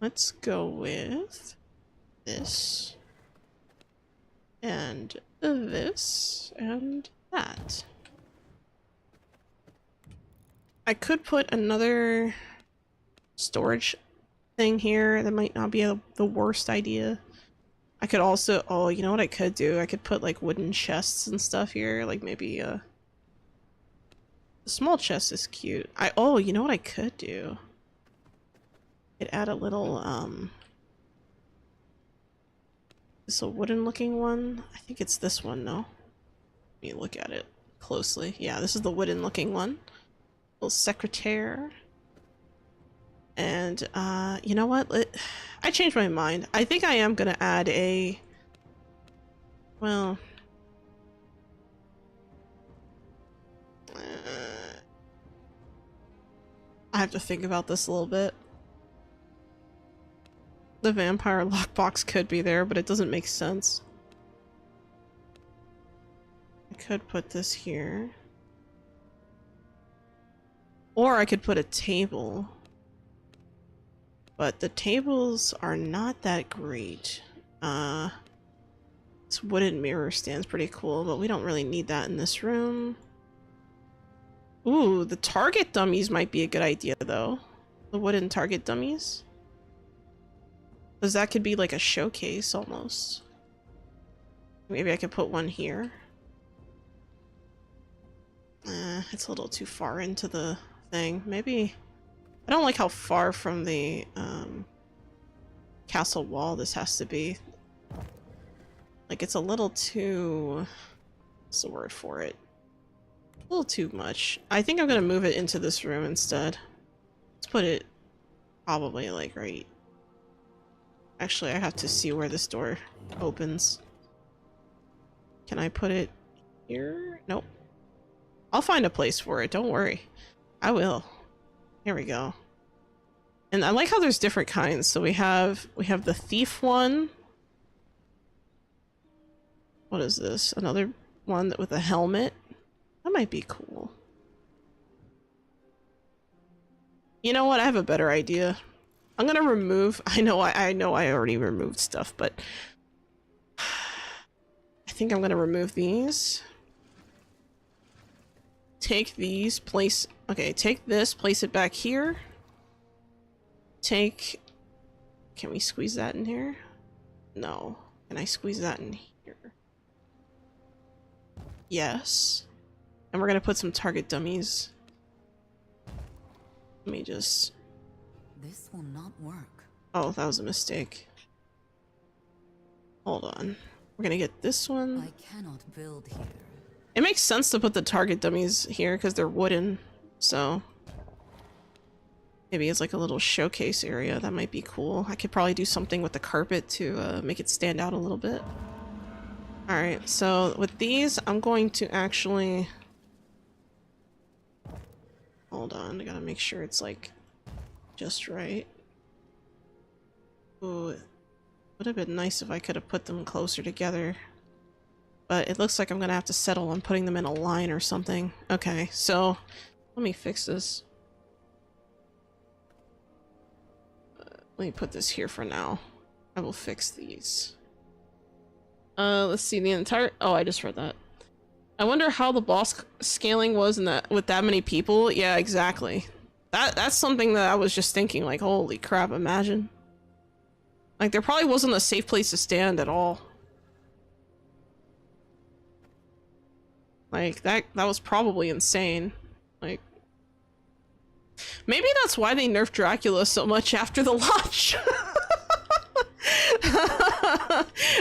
Let's go with this. And this. And that. I could put another storage thing here. That might not be the worst idea. I could also... Oh, you know what I could do? I could put like wooden chests and stuff here. Like maybe a small chest is cute. Oh, you know what I could do? I'd add a little this a wooden looking one? I think it's this one, no? Let me look at it closely. Yeah, this is the wooden looking one. Little secretaire. And you know what? I changed my mind. I think I am gonna add a... Well... I have to think about this a little bit. The vampire lockbox could be there, but it doesn't make sense. I could put this here. Or I could put a table. But the tables are not that great. This wooden mirror stand's pretty cool, but we don't really need that in this room. Ooh, the target dummies might be a good idea, though. The wooden target dummies. Because that could be like a showcase, almost. Maybe I could put one here. It's a little too far into the thing. Maybe... I don't like how far from the castle wall this has to be. Like, it's a little too... What's the word for it? A little too much. I think I'm gonna move it into this room instead. Let's put it probably like right... Actually, I have to see where this door opens. Can I put it here? Nope. I'll find a place for it, don't worry. I will. Here we go. And I like how there's different kinds. So we have the thief one. What is this? Another one with a helmet. That might be cool. You know what? I have a better idea. I'm gonna remove... I know I already removed stuff, but... I think I'm gonna remove these. Take these, place... Okay, take this, place it back here. Take... Can we squeeze that in here? No. Can I squeeze that in here? Yes. And we're gonna put some target dummies. Let me just... This will not work. Oh, that was a mistake. Hold on. We're gonna get this one. I cannot build here. It makes sense to put the target dummies here because they're wooden, so maybe it's like a little showcase area. That might be cool. I could probably do something with the carpet to make it stand out a little bit. Alright, so with these, I'm going to actually... Hold on, I gotta make sure it's like just right. Ooh, it would have been nice if I could have put them closer together. But it looks like I'm gonna have to settle on putting them in a line or something. Okay, so let me fix this. Let me put this here for now. I will fix these. Let's see, the entire... Oh, I just read that. I wonder how the boss scaling was in that with that many people. Yeah, exactly. That's something that I was just thinking, like, holy crap, imagine. Like, there probably wasn't a safe place to stand at all. Like, that was probably insane. Like, maybe that's why they nerfed Dracula so much after the launch.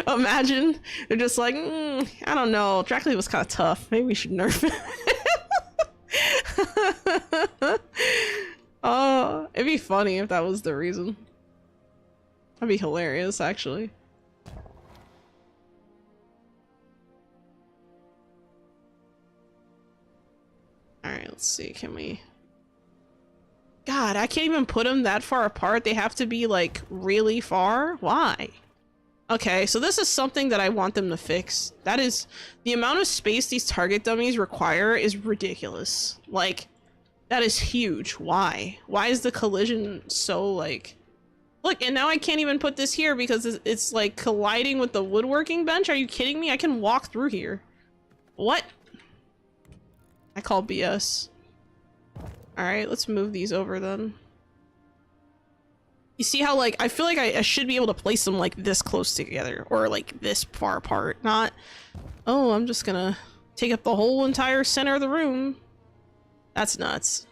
Imagine. They're just like, I don't know. Dracula was kind of tough. Maybe we should nerf it. Oh, it'd be funny if that was the reason. That'd be hilarious, actually. Alright, let's see, can we... God, I can't even put them that far apart. They have to be, like, really far? Why? Okay, so this is something that I want them to fix. That is... The amount of space these target dummies require is ridiculous. Like, that is huge. Why? Why is the collision so, like... Look, and now I can't even put this here because it's like, colliding with the woodworking bench? Are you kidding me? I can walk through here. What? I call BS. Alright, let's move these over then. You see how, like, I feel like I should be able to place them, like, this close together. Or, like, this far apart. Not, oh, I'm just gonna take up the whole entire center of the room. That's nuts.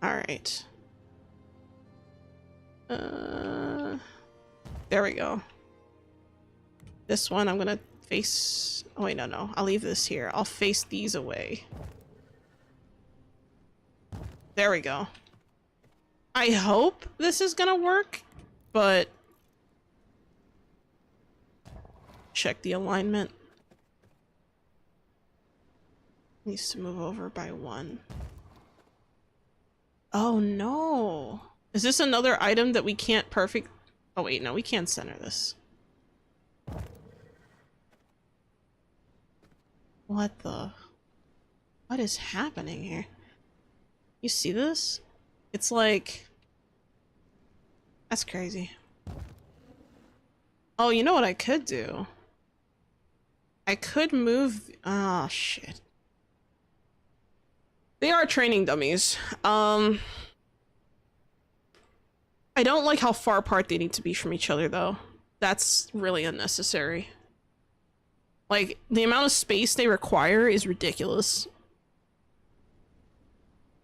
Alright. There we go. This one I'm gonna face... Oh, wait, no. I'll leave this here. I'll face these away. There we go. I hope this is gonna work, but... Check the alignment. Needs to move over by one. Oh, no. Is this another item that we can't perfect... Oh, wait, no, we can't center this. What the... What is happening here? You see this? It's like... That's crazy. Oh, you know what I could do? I could move. Oh, shit. They are training dummies. I don't like how far apart they need to be from each other, though. That's really unnecessary. Like, the amount of space they require is ridiculous.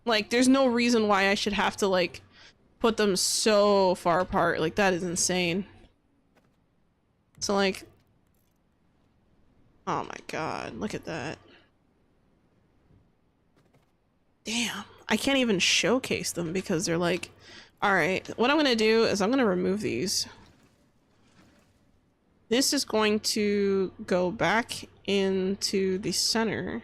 Like, there's no reason why I should have to, like, put them so far apart. Like, that is insane. So, like... Oh my god, look at that. Damn. I can't even showcase them because they're like... Alright, what I'm gonna do is I'm gonna remove these. This is going to go back into the center.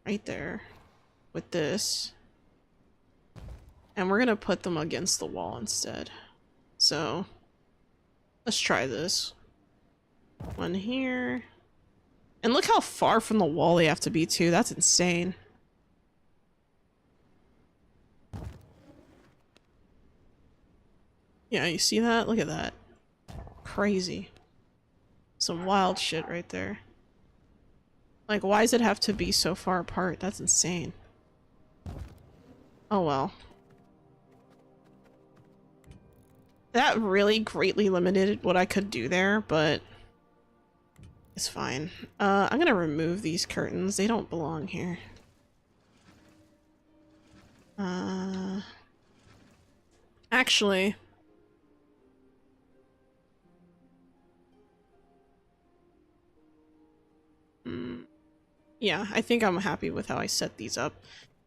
Right there. With this. And we're gonna put them against the wall instead. So, let's try this. One here. And look how far from the wall they have to be too. That's insane. Yeah, you see that? Look at that. Crazy. Some wild shit right there. Like, why does it have to be so far apart? That's insane. Oh well. That really greatly limited what I could do there, but it's fine. I'm gonna remove these curtains. They don't belong here. Actually... yeah, I think I'm happy with how I set these up.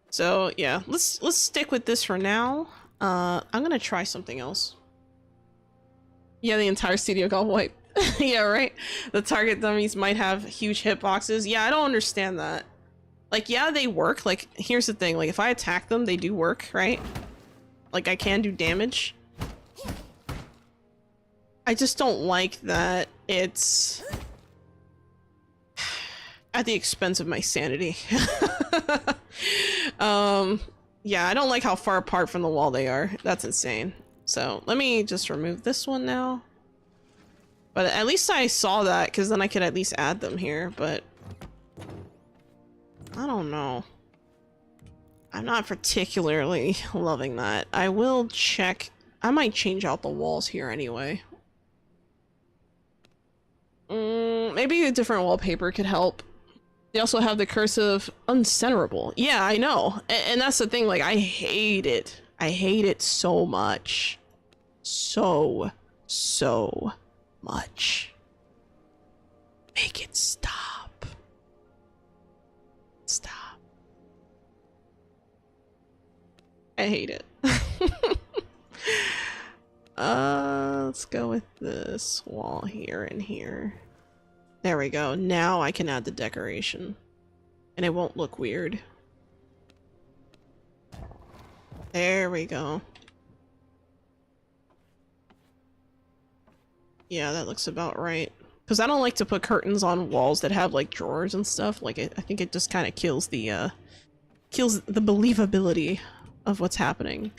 So yeah, let's stick with this for now. I'm gonna try something else. Yeah, the entire studio got wiped. Yeah, right? The target dummies might have huge hitboxes. Yeah, I don't understand that. Like, yeah, they work. Like, here's the thing. Like, if I attack them, they do work, right? Like, I can do damage. I just don't like that it's... at the expense of my sanity. Yeah, I don't like how far apart from the wall they are. That's insane. So, let me just remove this one now. But at least I saw that, because then I could at least add them here, but... I don't know. I'm not particularly loving that. I will check... I might change out the walls here anyway. Maybe a different wallpaper could help. They also have the curse of uncenterable. Yeah, I know. And that's the thing, like, I hate it. I hate it so much. So much. Make it stop. Stop. I hate it. Let's go with this wall here and here. There we go. Now I can add the decoration. And it won't look weird. There we go. Yeah, that looks about right. Because I don't like to put curtains on walls that have, like, drawers and stuff. Like, I think it just kind of kills the believability of what's happening.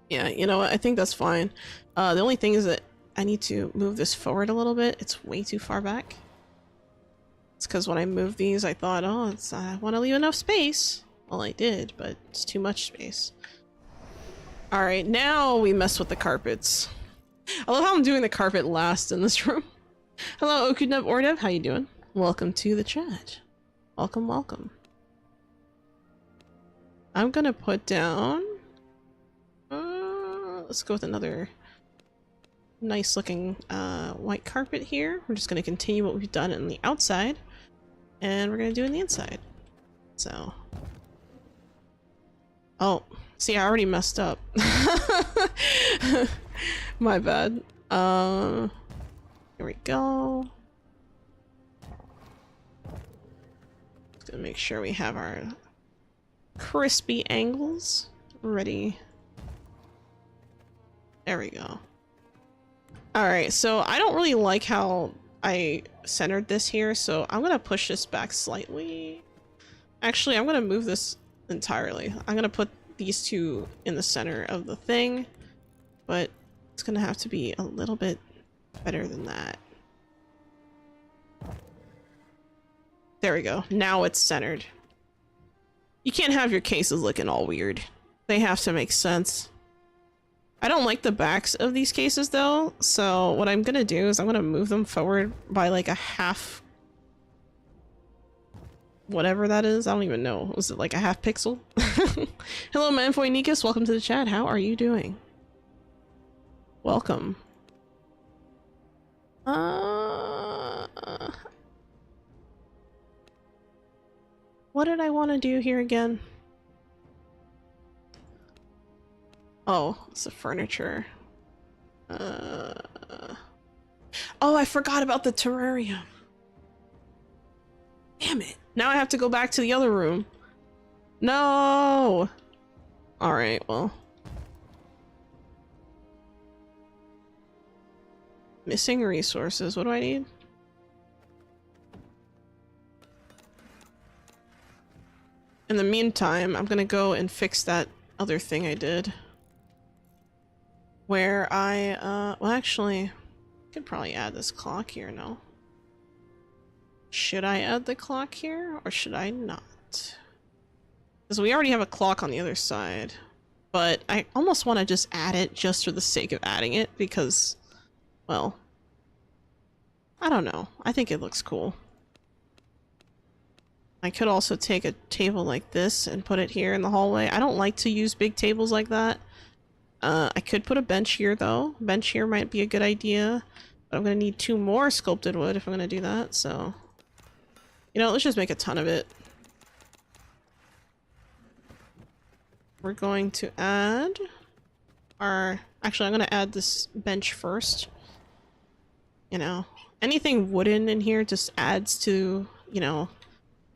Yeah, you know what? I think that's fine. The only thing is that I need to move this forward a little bit. It's way too far back. It's because when I moved these, I thought, oh, I want to leave enough space. Well, I did, but it's too much space. Alright, now we mess with the carpets. I love how I'm doing the carpet last in this room. Hello, Okudub Ordev, how you doing? Welcome to the chat. Welcome, welcome. I'm gonna put down... let's go with another nice looking white carpet here. We're just gonna continue what we've done on the outside. And we're gonna do it on the inside. So... oh, see, I already messed up. My bad. Here we go. Just gonna make sure we have our crispy angles ready. There we go. Alright, so I don't really like how I centered this here, so I'm gonna push this back slightly. Actually, I'm gonna move this entirely. I'm gonna put these two in the center of the thing, but it's gonna have to be a little bit better than that. There we go. Now it's centered. You can't have your cases looking all weird. They have to make sense. I don't like the backs of these cases though, so what I'm gonna do is I'm gonna move them forward by like a half... whatever that is. I don't even know. Was it like a half pixel? Hello, Manfoy Nikus. Welcome to the chat. How are you doing? Welcome. What did I want to do here again? Oh, it's the furniture. Oh, I forgot about the terrarium. Damn it. Now I have to go back to the other room. No! Alright, well. Missing resources. What do I need? In the meantime, I'm gonna go and fix that other thing I did. Where I, well actually, I could probably add this clock here, no? Should I add the clock here, or should I not? Because we already have a clock on the other side. But I almost want to just add it just for the sake of adding it, because, well, I don't know. I think it looks cool. I could also take a table like this and put it here in the hallway. I don't like to use big tables like that. I could put a bench here though. Bench here might be a good idea. But I'm gonna need 2 more sculpted wood if I'm gonna do that, so... You know, let's just make a ton of it. We're going to add our... Actually, I'm gonna add this bench first. You know, anything wooden in here just adds to, you know,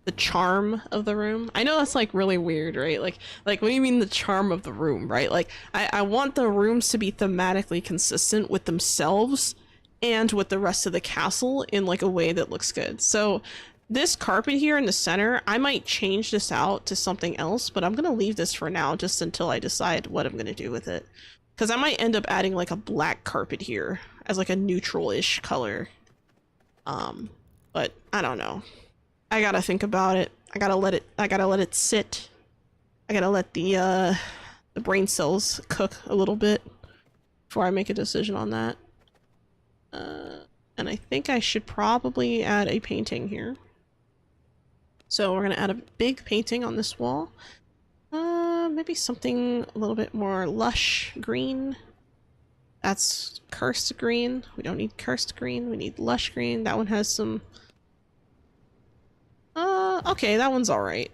the charm of the room. I know that's like really weird, right? Like what do you mean the charm of the room, right? Like I want the rooms to be thematically consistent with themselves and with the rest of the castle in like a way that looks good. So this carpet here in the center, I might change this out to something else, but I'm gonna leave this for now just until I decide what I'm gonna do with it. Because I might end up adding like a black carpet here as like a neutral-ish color. But I don't know. I gotta think about it. I gotta let it sit. I gotta let the brain cells cook a little bit before I make a decision on that. And I think I should probably add a painting here. So we're gonna add a big painting on this wall. Maybe something a little bit more lush green. That's cursed green. We don't need cursed green. We need lush green. That one has some... okay, that one's alright.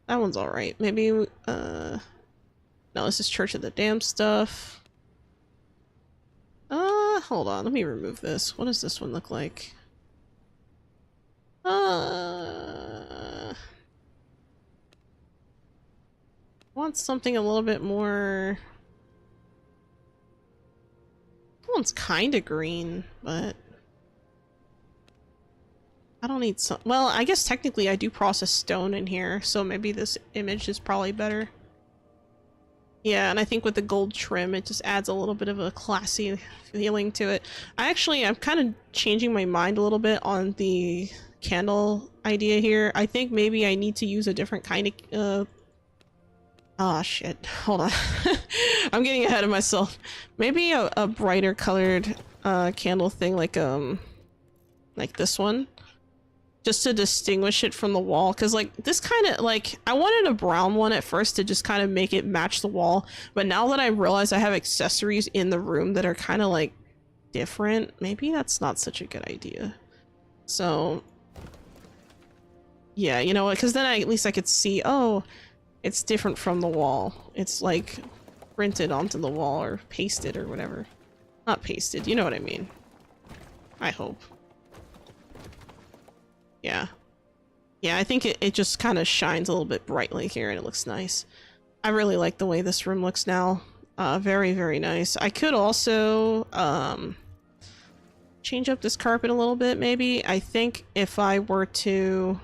That one's alright. Maybe, no, this is Church of the Damned stuff. Hold on, let me remove this. What does this one look like? I want something a little bit more... That one's kinda green, but... I don't need some... Well, I guess technically I do process stone in here, so maybe this image is probably better. Yeah, and I think with the gold trim, it just adds a little bit of a classy feeling to it. I'm kind of changing my mind a little bit on the candle idea here. I think maybe I need to use a different kind of... Oh shit, hold on. I'm getting ahead of myself. Maybe a brighter colored candle thing like this one. Just to distinguish it from the wall, because like this kind of like I wanted a brown one at first to just kind of make it match the wall, but now that I realize I have accessories in the room that are kind of like different, maybe that's not such a good idea. So yeah, you know what, because then at least I could see, oh, it's different from the wall. It's like printed onto the wall or pasted or whatever. Not pasted, you know what I mean. I hope. Yeah. Yeah, I think it just kind of shines a little bit brightly here and it looks nice. I really like the way this room looks now. Very, very nice. I could also change up this carpet a little bit, maybe. I think if I were to...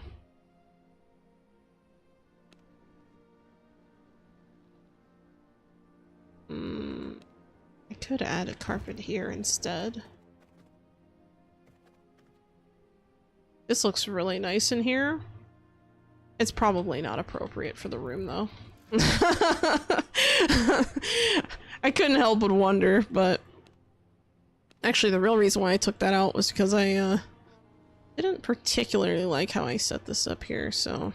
I could add a carpet here instead. This looks really nice in here. It's probably not appropriate for the room, though. I couldn't help but wonder, but... Actually, the real reason why I took that out was because I, didn't particularly like how I set this up here, so...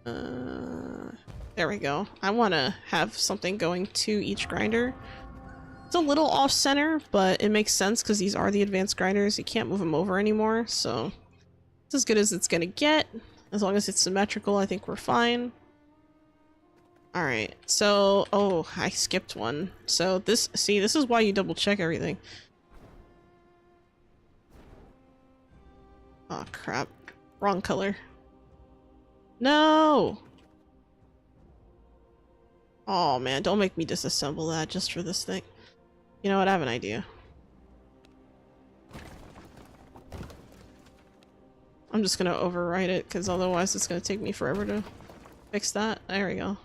There we go. I want to have something going to each grinder. It's a little off-center, but it makes sense because these are the advanced grinders. You can't move them over anymore, so... It's as good as it's gonna get. As long as it's symmetrical, I think we're fine. Alright, so... Oh, I skipped one. So this... See, this is why you double-check everything. Oh, crap. Wrong color. No! Oh, man, don't make me disassemble that just for this thing. You know what? I have an idea. I'm just gonna overwrite it, because otherwise it's gonna take me forever to fix that. There we go.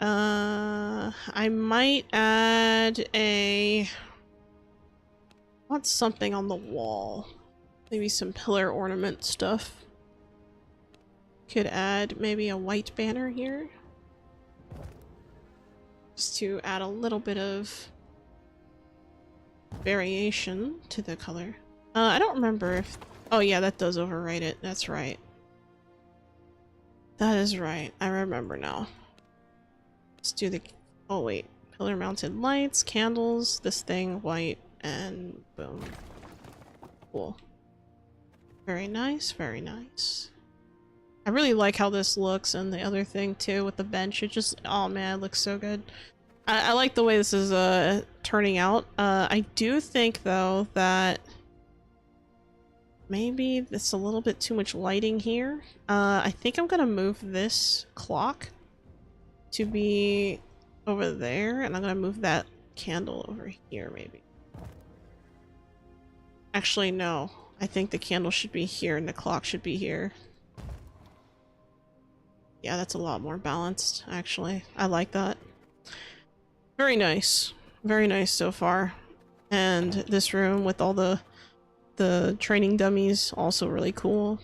I might add a... I want something on the wall. Maybe some pillar ornament stuff. Could add maybe a white banner here. Just to add a little bit of variation to the color. I don't remember if... Oh yeah, that does overwrite it. That's right. That is right. I remember now. Let's do the... Oh wait. Pillar mounted lights, candles, this thing, white, and boom. Cool. Very nice, very nice. I really like how this looks, and the other thing too with the bench. It just... Oh man, it looks so good. I like the way this is turning out. I do think though that maybe it's a little bit too much lighting here. I think I'm gonna move this clock to be over there, and I'm gonna move that candle over here maybe. Actually, no. I think the candle should be here and the clock should be here. Yeah, that's a lot more balanced, actually. I like that. Very nice. Very nice so far. And this room with all the training dummies, also really cool.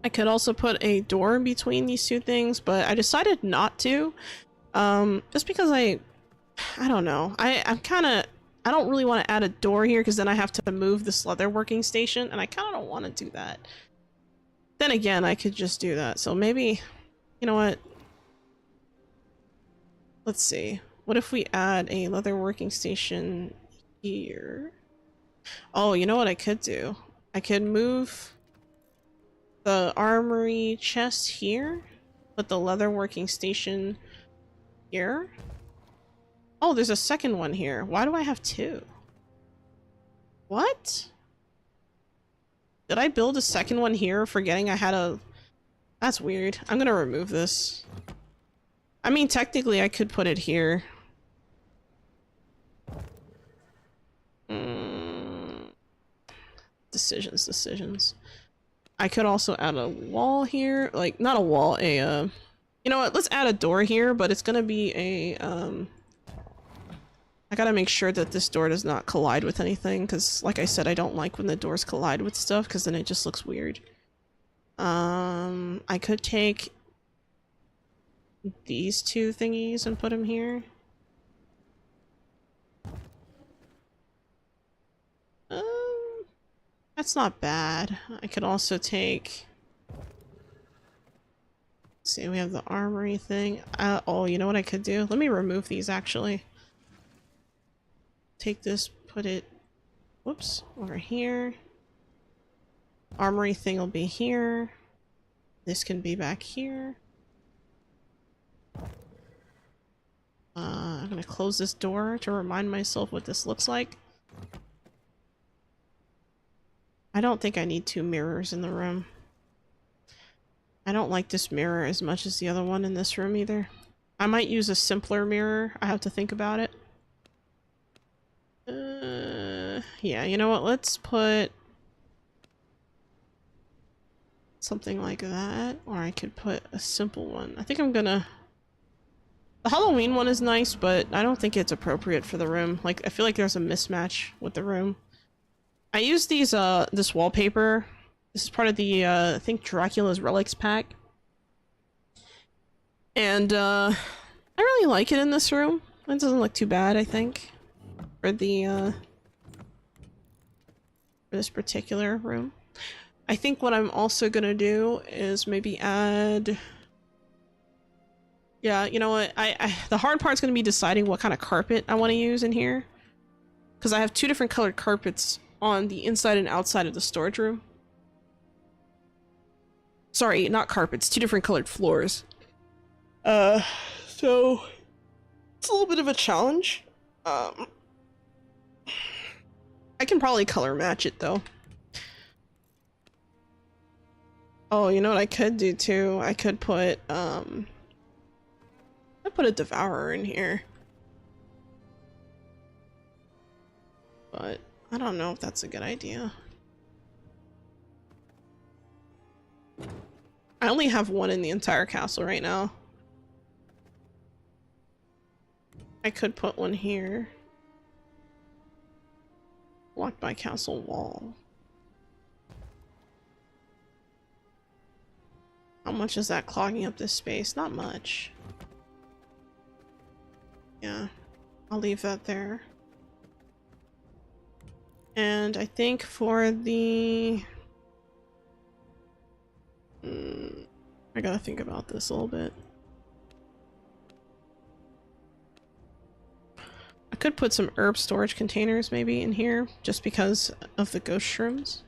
I could also put a door in between these two things, but I decided not to. Just because I don't know. I'm kind of... I don't really want to add a door here because then I have to move this leather working station, and I kind of don't want to do that. Then again, I could just do that. So maybe... You know what? Let's see. What if we add a leather working station here? Oh, you know what I could do? I could move the armory chest here, put the leather working station here. Oh, there's a second one here. Why do I have two? What? Did I build a second one here forgetting I had a... That's weird. I'm gonna remove this. I mean, technically I could put it here. Decisions. I could also add a wall here. Like, not a wall, a, You know what? Let's add a door here, but it's gonna be a, I gotta make sure that this door does not collide with anything, because, like I said, I don't like when the doors collide with stuff, because then it just looks weird. I could take these two thingies and put them here. That's not bad. I could also take... Let's see, we have the armory thing. Oh, you know what I could do? Let me remove these, actually. Take this, put it... Whoops, over here. Armory thing will be here. This can be back here. I'm gonna close this door to remind myself what this looks like. I don't think I need two mirrors in the room. I don't like this mirror as much as the other one in this room either. I might use a simpler mirror. I have to think about it. Yeah, you know what? Let's put something like that. Or I could put a simple one. I think I'm gonna... The Halloween one is nice, but I don't think it's appropriate for the room. Like, I feel like there's a mismatch with the room. I use these, this wallpaper. This is part of the, I think Dracula's Relics pack. And, I really like it in this room. It doesn't look too bad, I think. For the, for this particular room. I think what I'm also gonna do is maybe add... Yeah, you know what? The hard part's gonna be deciding what kind of carpet I want to use in here. Because I have two different colored carpets on the inside and outside of the storage room. Sorry, not carpets, two different colored floors. So it's a little bit of a challenge. I can probably color match it though. Oh, you know what I could do too? I could put a devourer in here. But I don't know if that's a good idea. I only have one in the entire castle right now. I could put one here. Blocked by castle wall. How much is that clogging up this space? Not much. Yeah, I'll leave that there. And I think for the... I gotta think about this a little bit. I could put some herb storage containers maybe in here, just because of the ghost shrooms.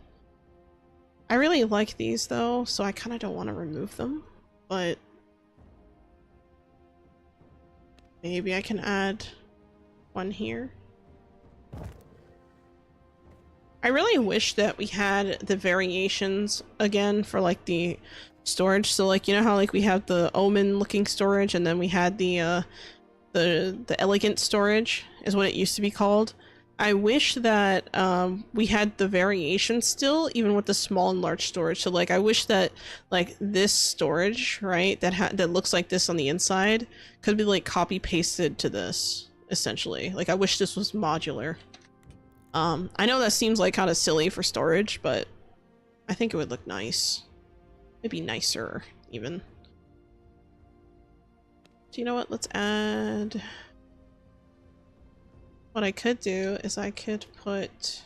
I really like these though, so I kind of don't want to remove them, but maybe I can add one here. I really wish that we had the variations again for like the storage. So like, you know how like we have the omen looking storage and then we had the elegant storage is what it used to be called. I wish that we had the variation still, even with the small and large storage. So like I wish that like this storage, right, that looks like this on the inside could be like copy pasted to this essentially. Like I wish this was modular. I know that seems like kind of silly for storage, but I think it would look nice. It'd be nicer, even. So you know what? Let's add... What I could do is I could put...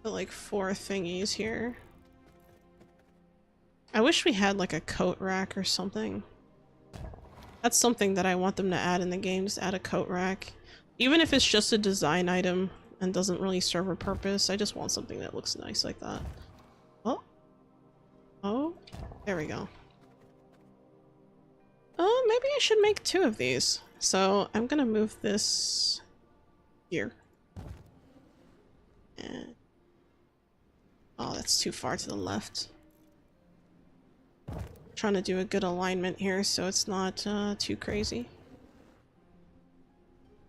like 4 thingies here. I wish we had like a coat rack or something. That's something that I want them to add in the game, just add a coat rack. Even if it's just a design item and doesn't really serve a purpose, I just want something that looks nice like that. Oh. Oh, there we go. Oh, maybe I should make 2 of these. So I'm gonna move this here. And... oh, that's too far to the left. Trying to do a good alignment here so it's not too crazy.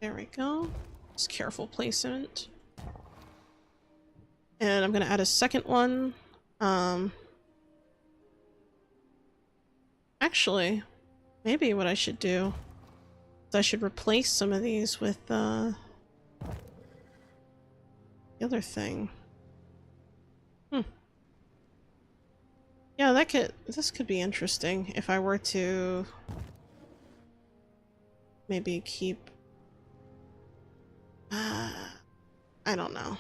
There we go. Just careful placement. And I'm gonna add a second one. Actually, maybe what I should do is I should replace some of these with the other thing. Yeah, this could be interesting if I were to maybe keep... I don't know.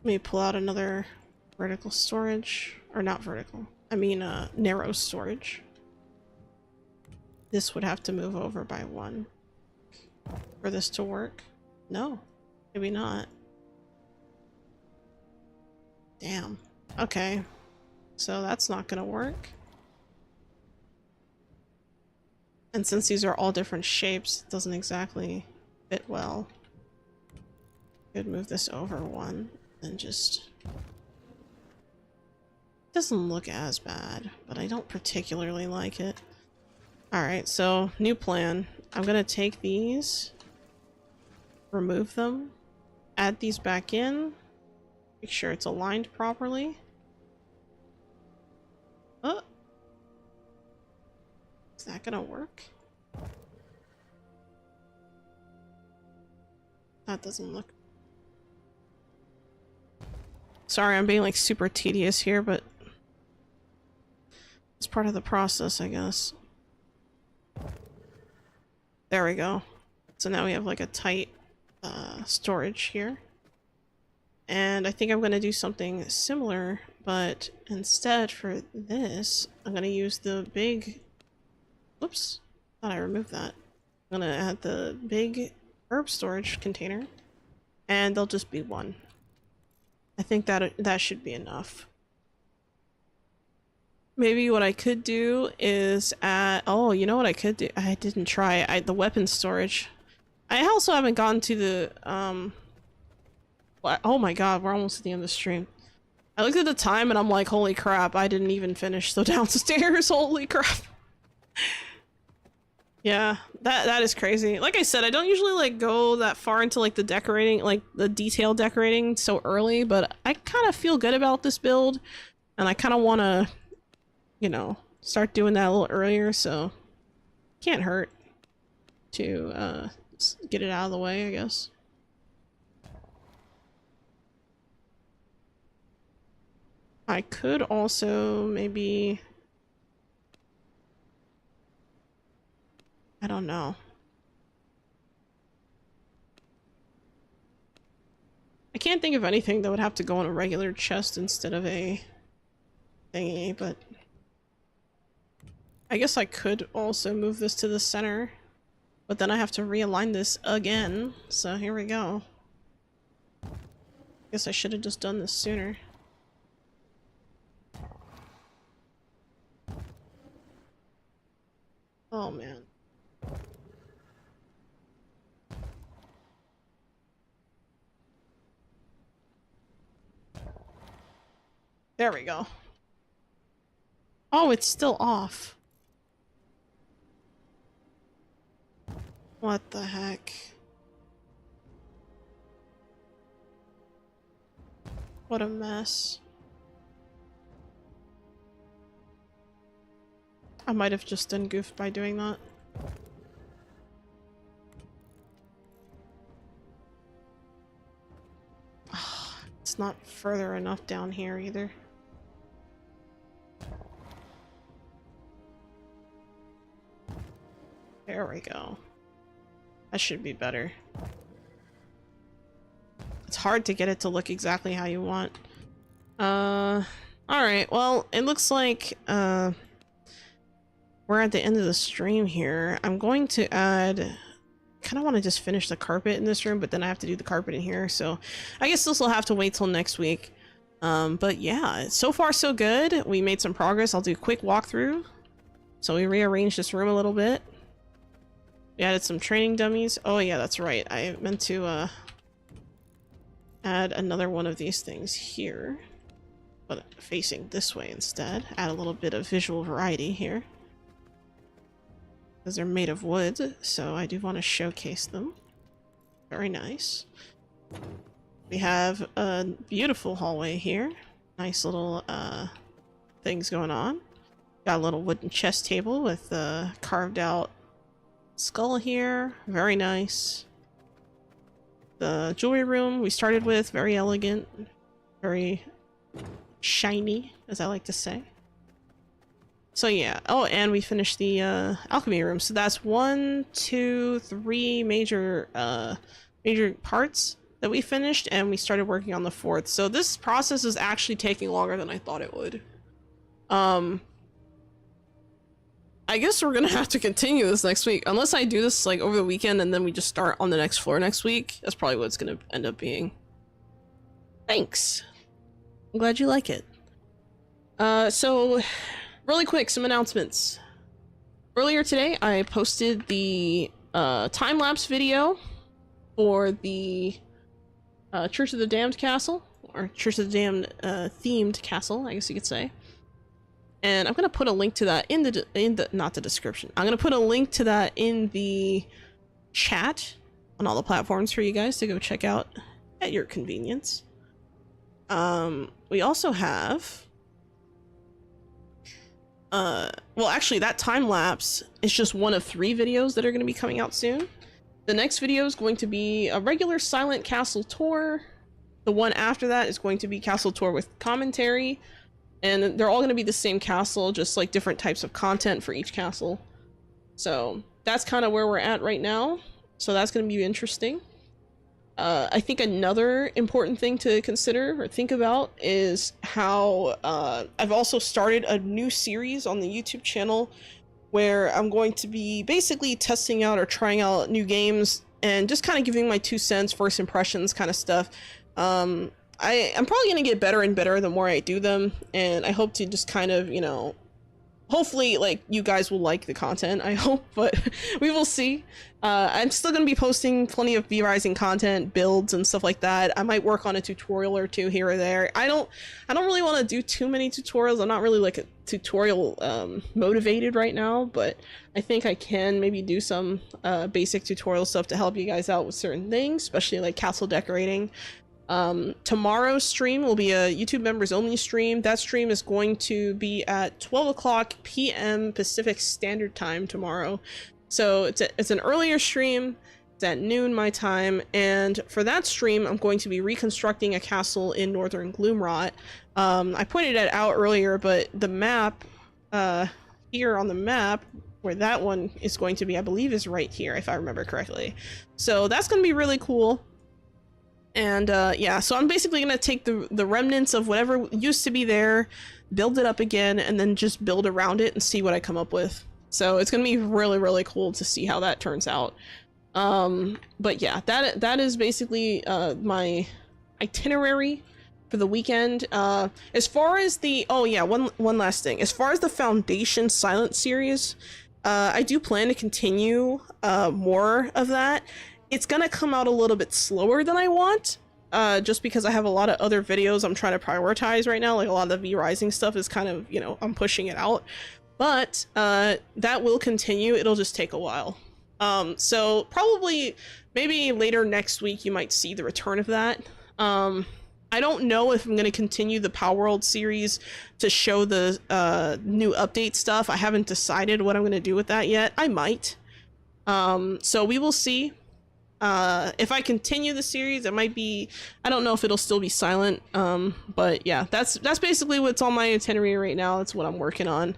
Maybe pull out another vertical storage, or not vertical, I mean narrow storage. This would have to move over by 1 for this to work. No, maybe not. Damn. Okay, so that's not gonna work. And since these are all different shapes, it doesn't exactly fit well. Could move this over 1 and just... doesn't look as bad, but I don't particularly like it. Alright, so new plan. I'm gonna take these, remove them, add these back in, Make sure it's aligned properly. Oh. Is that gonna work? That doesn't look... Sorry, I'm being like super tedious here, but it's part of the process, I guess. There we go. So now we have like a tight storage here. And I think I'm going to do something similar, but instead for this, I'm going to use the big... Whoops, thought I removed that. I'm going to add the big herb storage container, and there'll just be one. I think that should be enough. Maybe what I could do is add... Oh, you know what I could do? I didn't try the weapon storage. I also haven't gotten to the... Oh my god, we're almost at the end of the stream. I looked at the time and I'm like, holy crap, I didn't even finish the downstairs. Holy crap. Yeah, that is crazy. Like I said, I don't usually like go that far into like the decorating, like the detail decorating so early, but I kind of feel good about this build and I kind of want to, you know, start doing that a little earlier, so can't hurt to get it out of the way, I guess. I could also maybe... I don't know. I can't think of anything that would have to go in a regular chest instead of a thingy, but... I guess I could also move this to the center, but then I have to realign this again, so here we go. Guess I should have just done this sooner. Oh man. There we go. Oh, it's still off. What the heck? What a mess. I might have just done goofed by doing that. It's not further enough down here either. There we go. That should be better. It's hard to get it to look exactly how you want. Alright, well, it looks like, we're at the end of the stream here. I'm going to add... kind of want to just finish the carpet in this room, but then I have to do the carpet in here, so I guess this will have to wait till next week. But yeah, so far so good. We made some progress. I'll do a quick walkthrough. So we rearranged this room a little bit. We added some training dummies. Oh yeah, that's right. I meant to add another one of these things here, but facing this way instead. Add a little bit of visual variety here. Because they're made of wood, so I do want to showcase them. Very nice. We have a beautiful hallway here. Nice little things going on. Got a little wooden chest table with a carved out skull here. Very nice. The jewelry room we started with, very elegant. Very shiny, as I like to say. So yeah, oh, and we finished the alchemy room. So that's 1, 2, 3 major parts that we finished, and we started working on the 4th. So this process is actually taking longer than I thought it would. I guess we're gonna have to continue this next week, unless I do this like over the weekend and then we just start on the next floor next week. That's probably what it's gonna end up being. Thanks. I'm glad you like it. So really quick, some announcements. Earlier today, I posted the time-lapse video for the Church of the Damned castle, or Church of the Damned themed castle, I guess you could say. And I'm gonna put a link to that in the not the description. I'm gonna put a link to that in the chat on all the platforms for you guys to go check out at your convenience. We also have well, actually that time lapse is just one of 3 videos that are going to be coming out soon. The next video is going to be a regular silent castle tour. The one after that is going to be castle tour with commentary, and they're all going to be the same castle, just like different types of content for each castle. So that's kind of where we're at right now. So that's going to be interesting. I think another important thing to consider or think about is how I've also started a new series on the YouTube channel where I'm going to be basically testing out or trying out new games and just kind of giving my 2 cents, first impressions kind of stuff. I'm probably going to get better and better the more I do them, and I hope to just kind of, you know, hopefully like you guys will like the content, I hope, but we will see. I'm still going to be posting plenty of V-Rising content, builds and stuff like that. I might work on a tutorial or 2 here or there. I don't really want to do too many tutorials. I'm not really like a tutorial motivated right now, but I think I can maybe do some basic tutorial stuff to help you guys out with certain things, especially like castle decorating. Tomorrow's stream will be a YouTube members only stream. That stream is going to be at 12 o'clock p.m. Pacific Standard Time tomorrow. So it's an earlier stream. It's at noon my time, and for that stream I'm going to be reconstructing a castle in Northern Gloomrot. I pointed it out earlier, but the map here on the map where that one is going to be, I believe, is right here if I remember correctly. So that's going to be really cool. And yeah, so I'm basically gonna take the remnants of whatever used to be there, build it up again, and then just build around it and see what I come up with. So it's gonna be really cool to see how that turns out. But yeah, that is basically my itinerary for the weekend. As far as the one last thing, as far as the Foundation Silent series, I do plan to continue more of that. It's gonna come out a little bit slower than I want, just because I have a lot of other videos I'm trying to prioritize right now. Like a lot of the V-Rising stuff is kind of, you know, I'm pushing it out. But that will continue. It'll just take a while. So probably maybe later next week you might see the return of that. I don't know if I'm going to continue the Power World series to show the new update stuff. I haven't decided what I'm going to do with that yet. I might. So we will see. If I continue the series, it might be, I don't know if it'll still be silent, but yeah, that's basically what's on my itinerary right now. That's what I'm working on.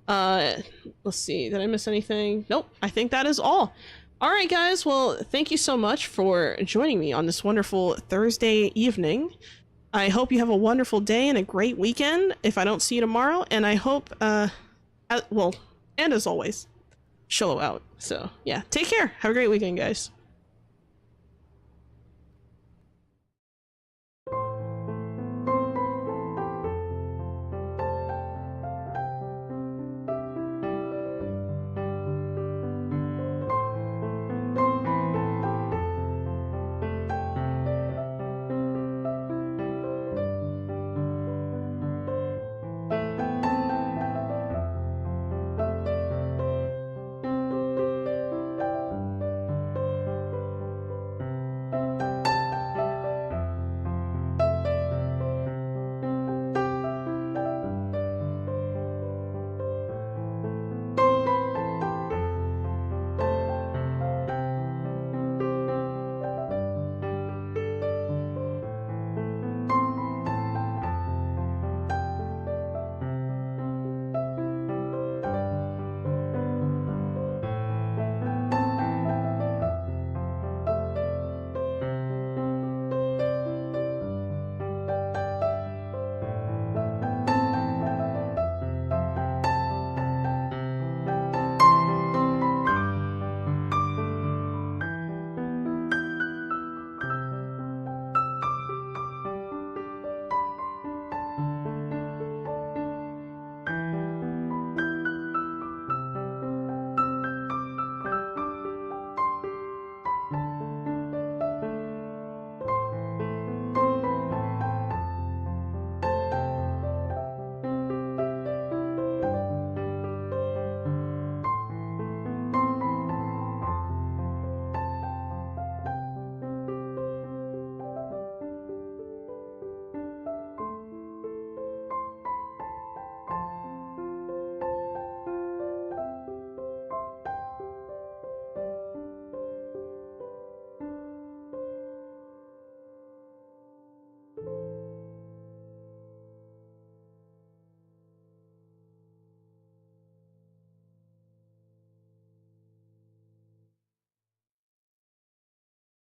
Let's see, did I miss anything? Nope, I think that is all. All right, guys, well, thank you so much for joining me on this wonderful Thursday evening. I hope you have a wonderful day and a great weekend if I don't see you tomorrow, and I hope, well, and as always, Xolo out. So yeah, take care. Have a great weekend, guys.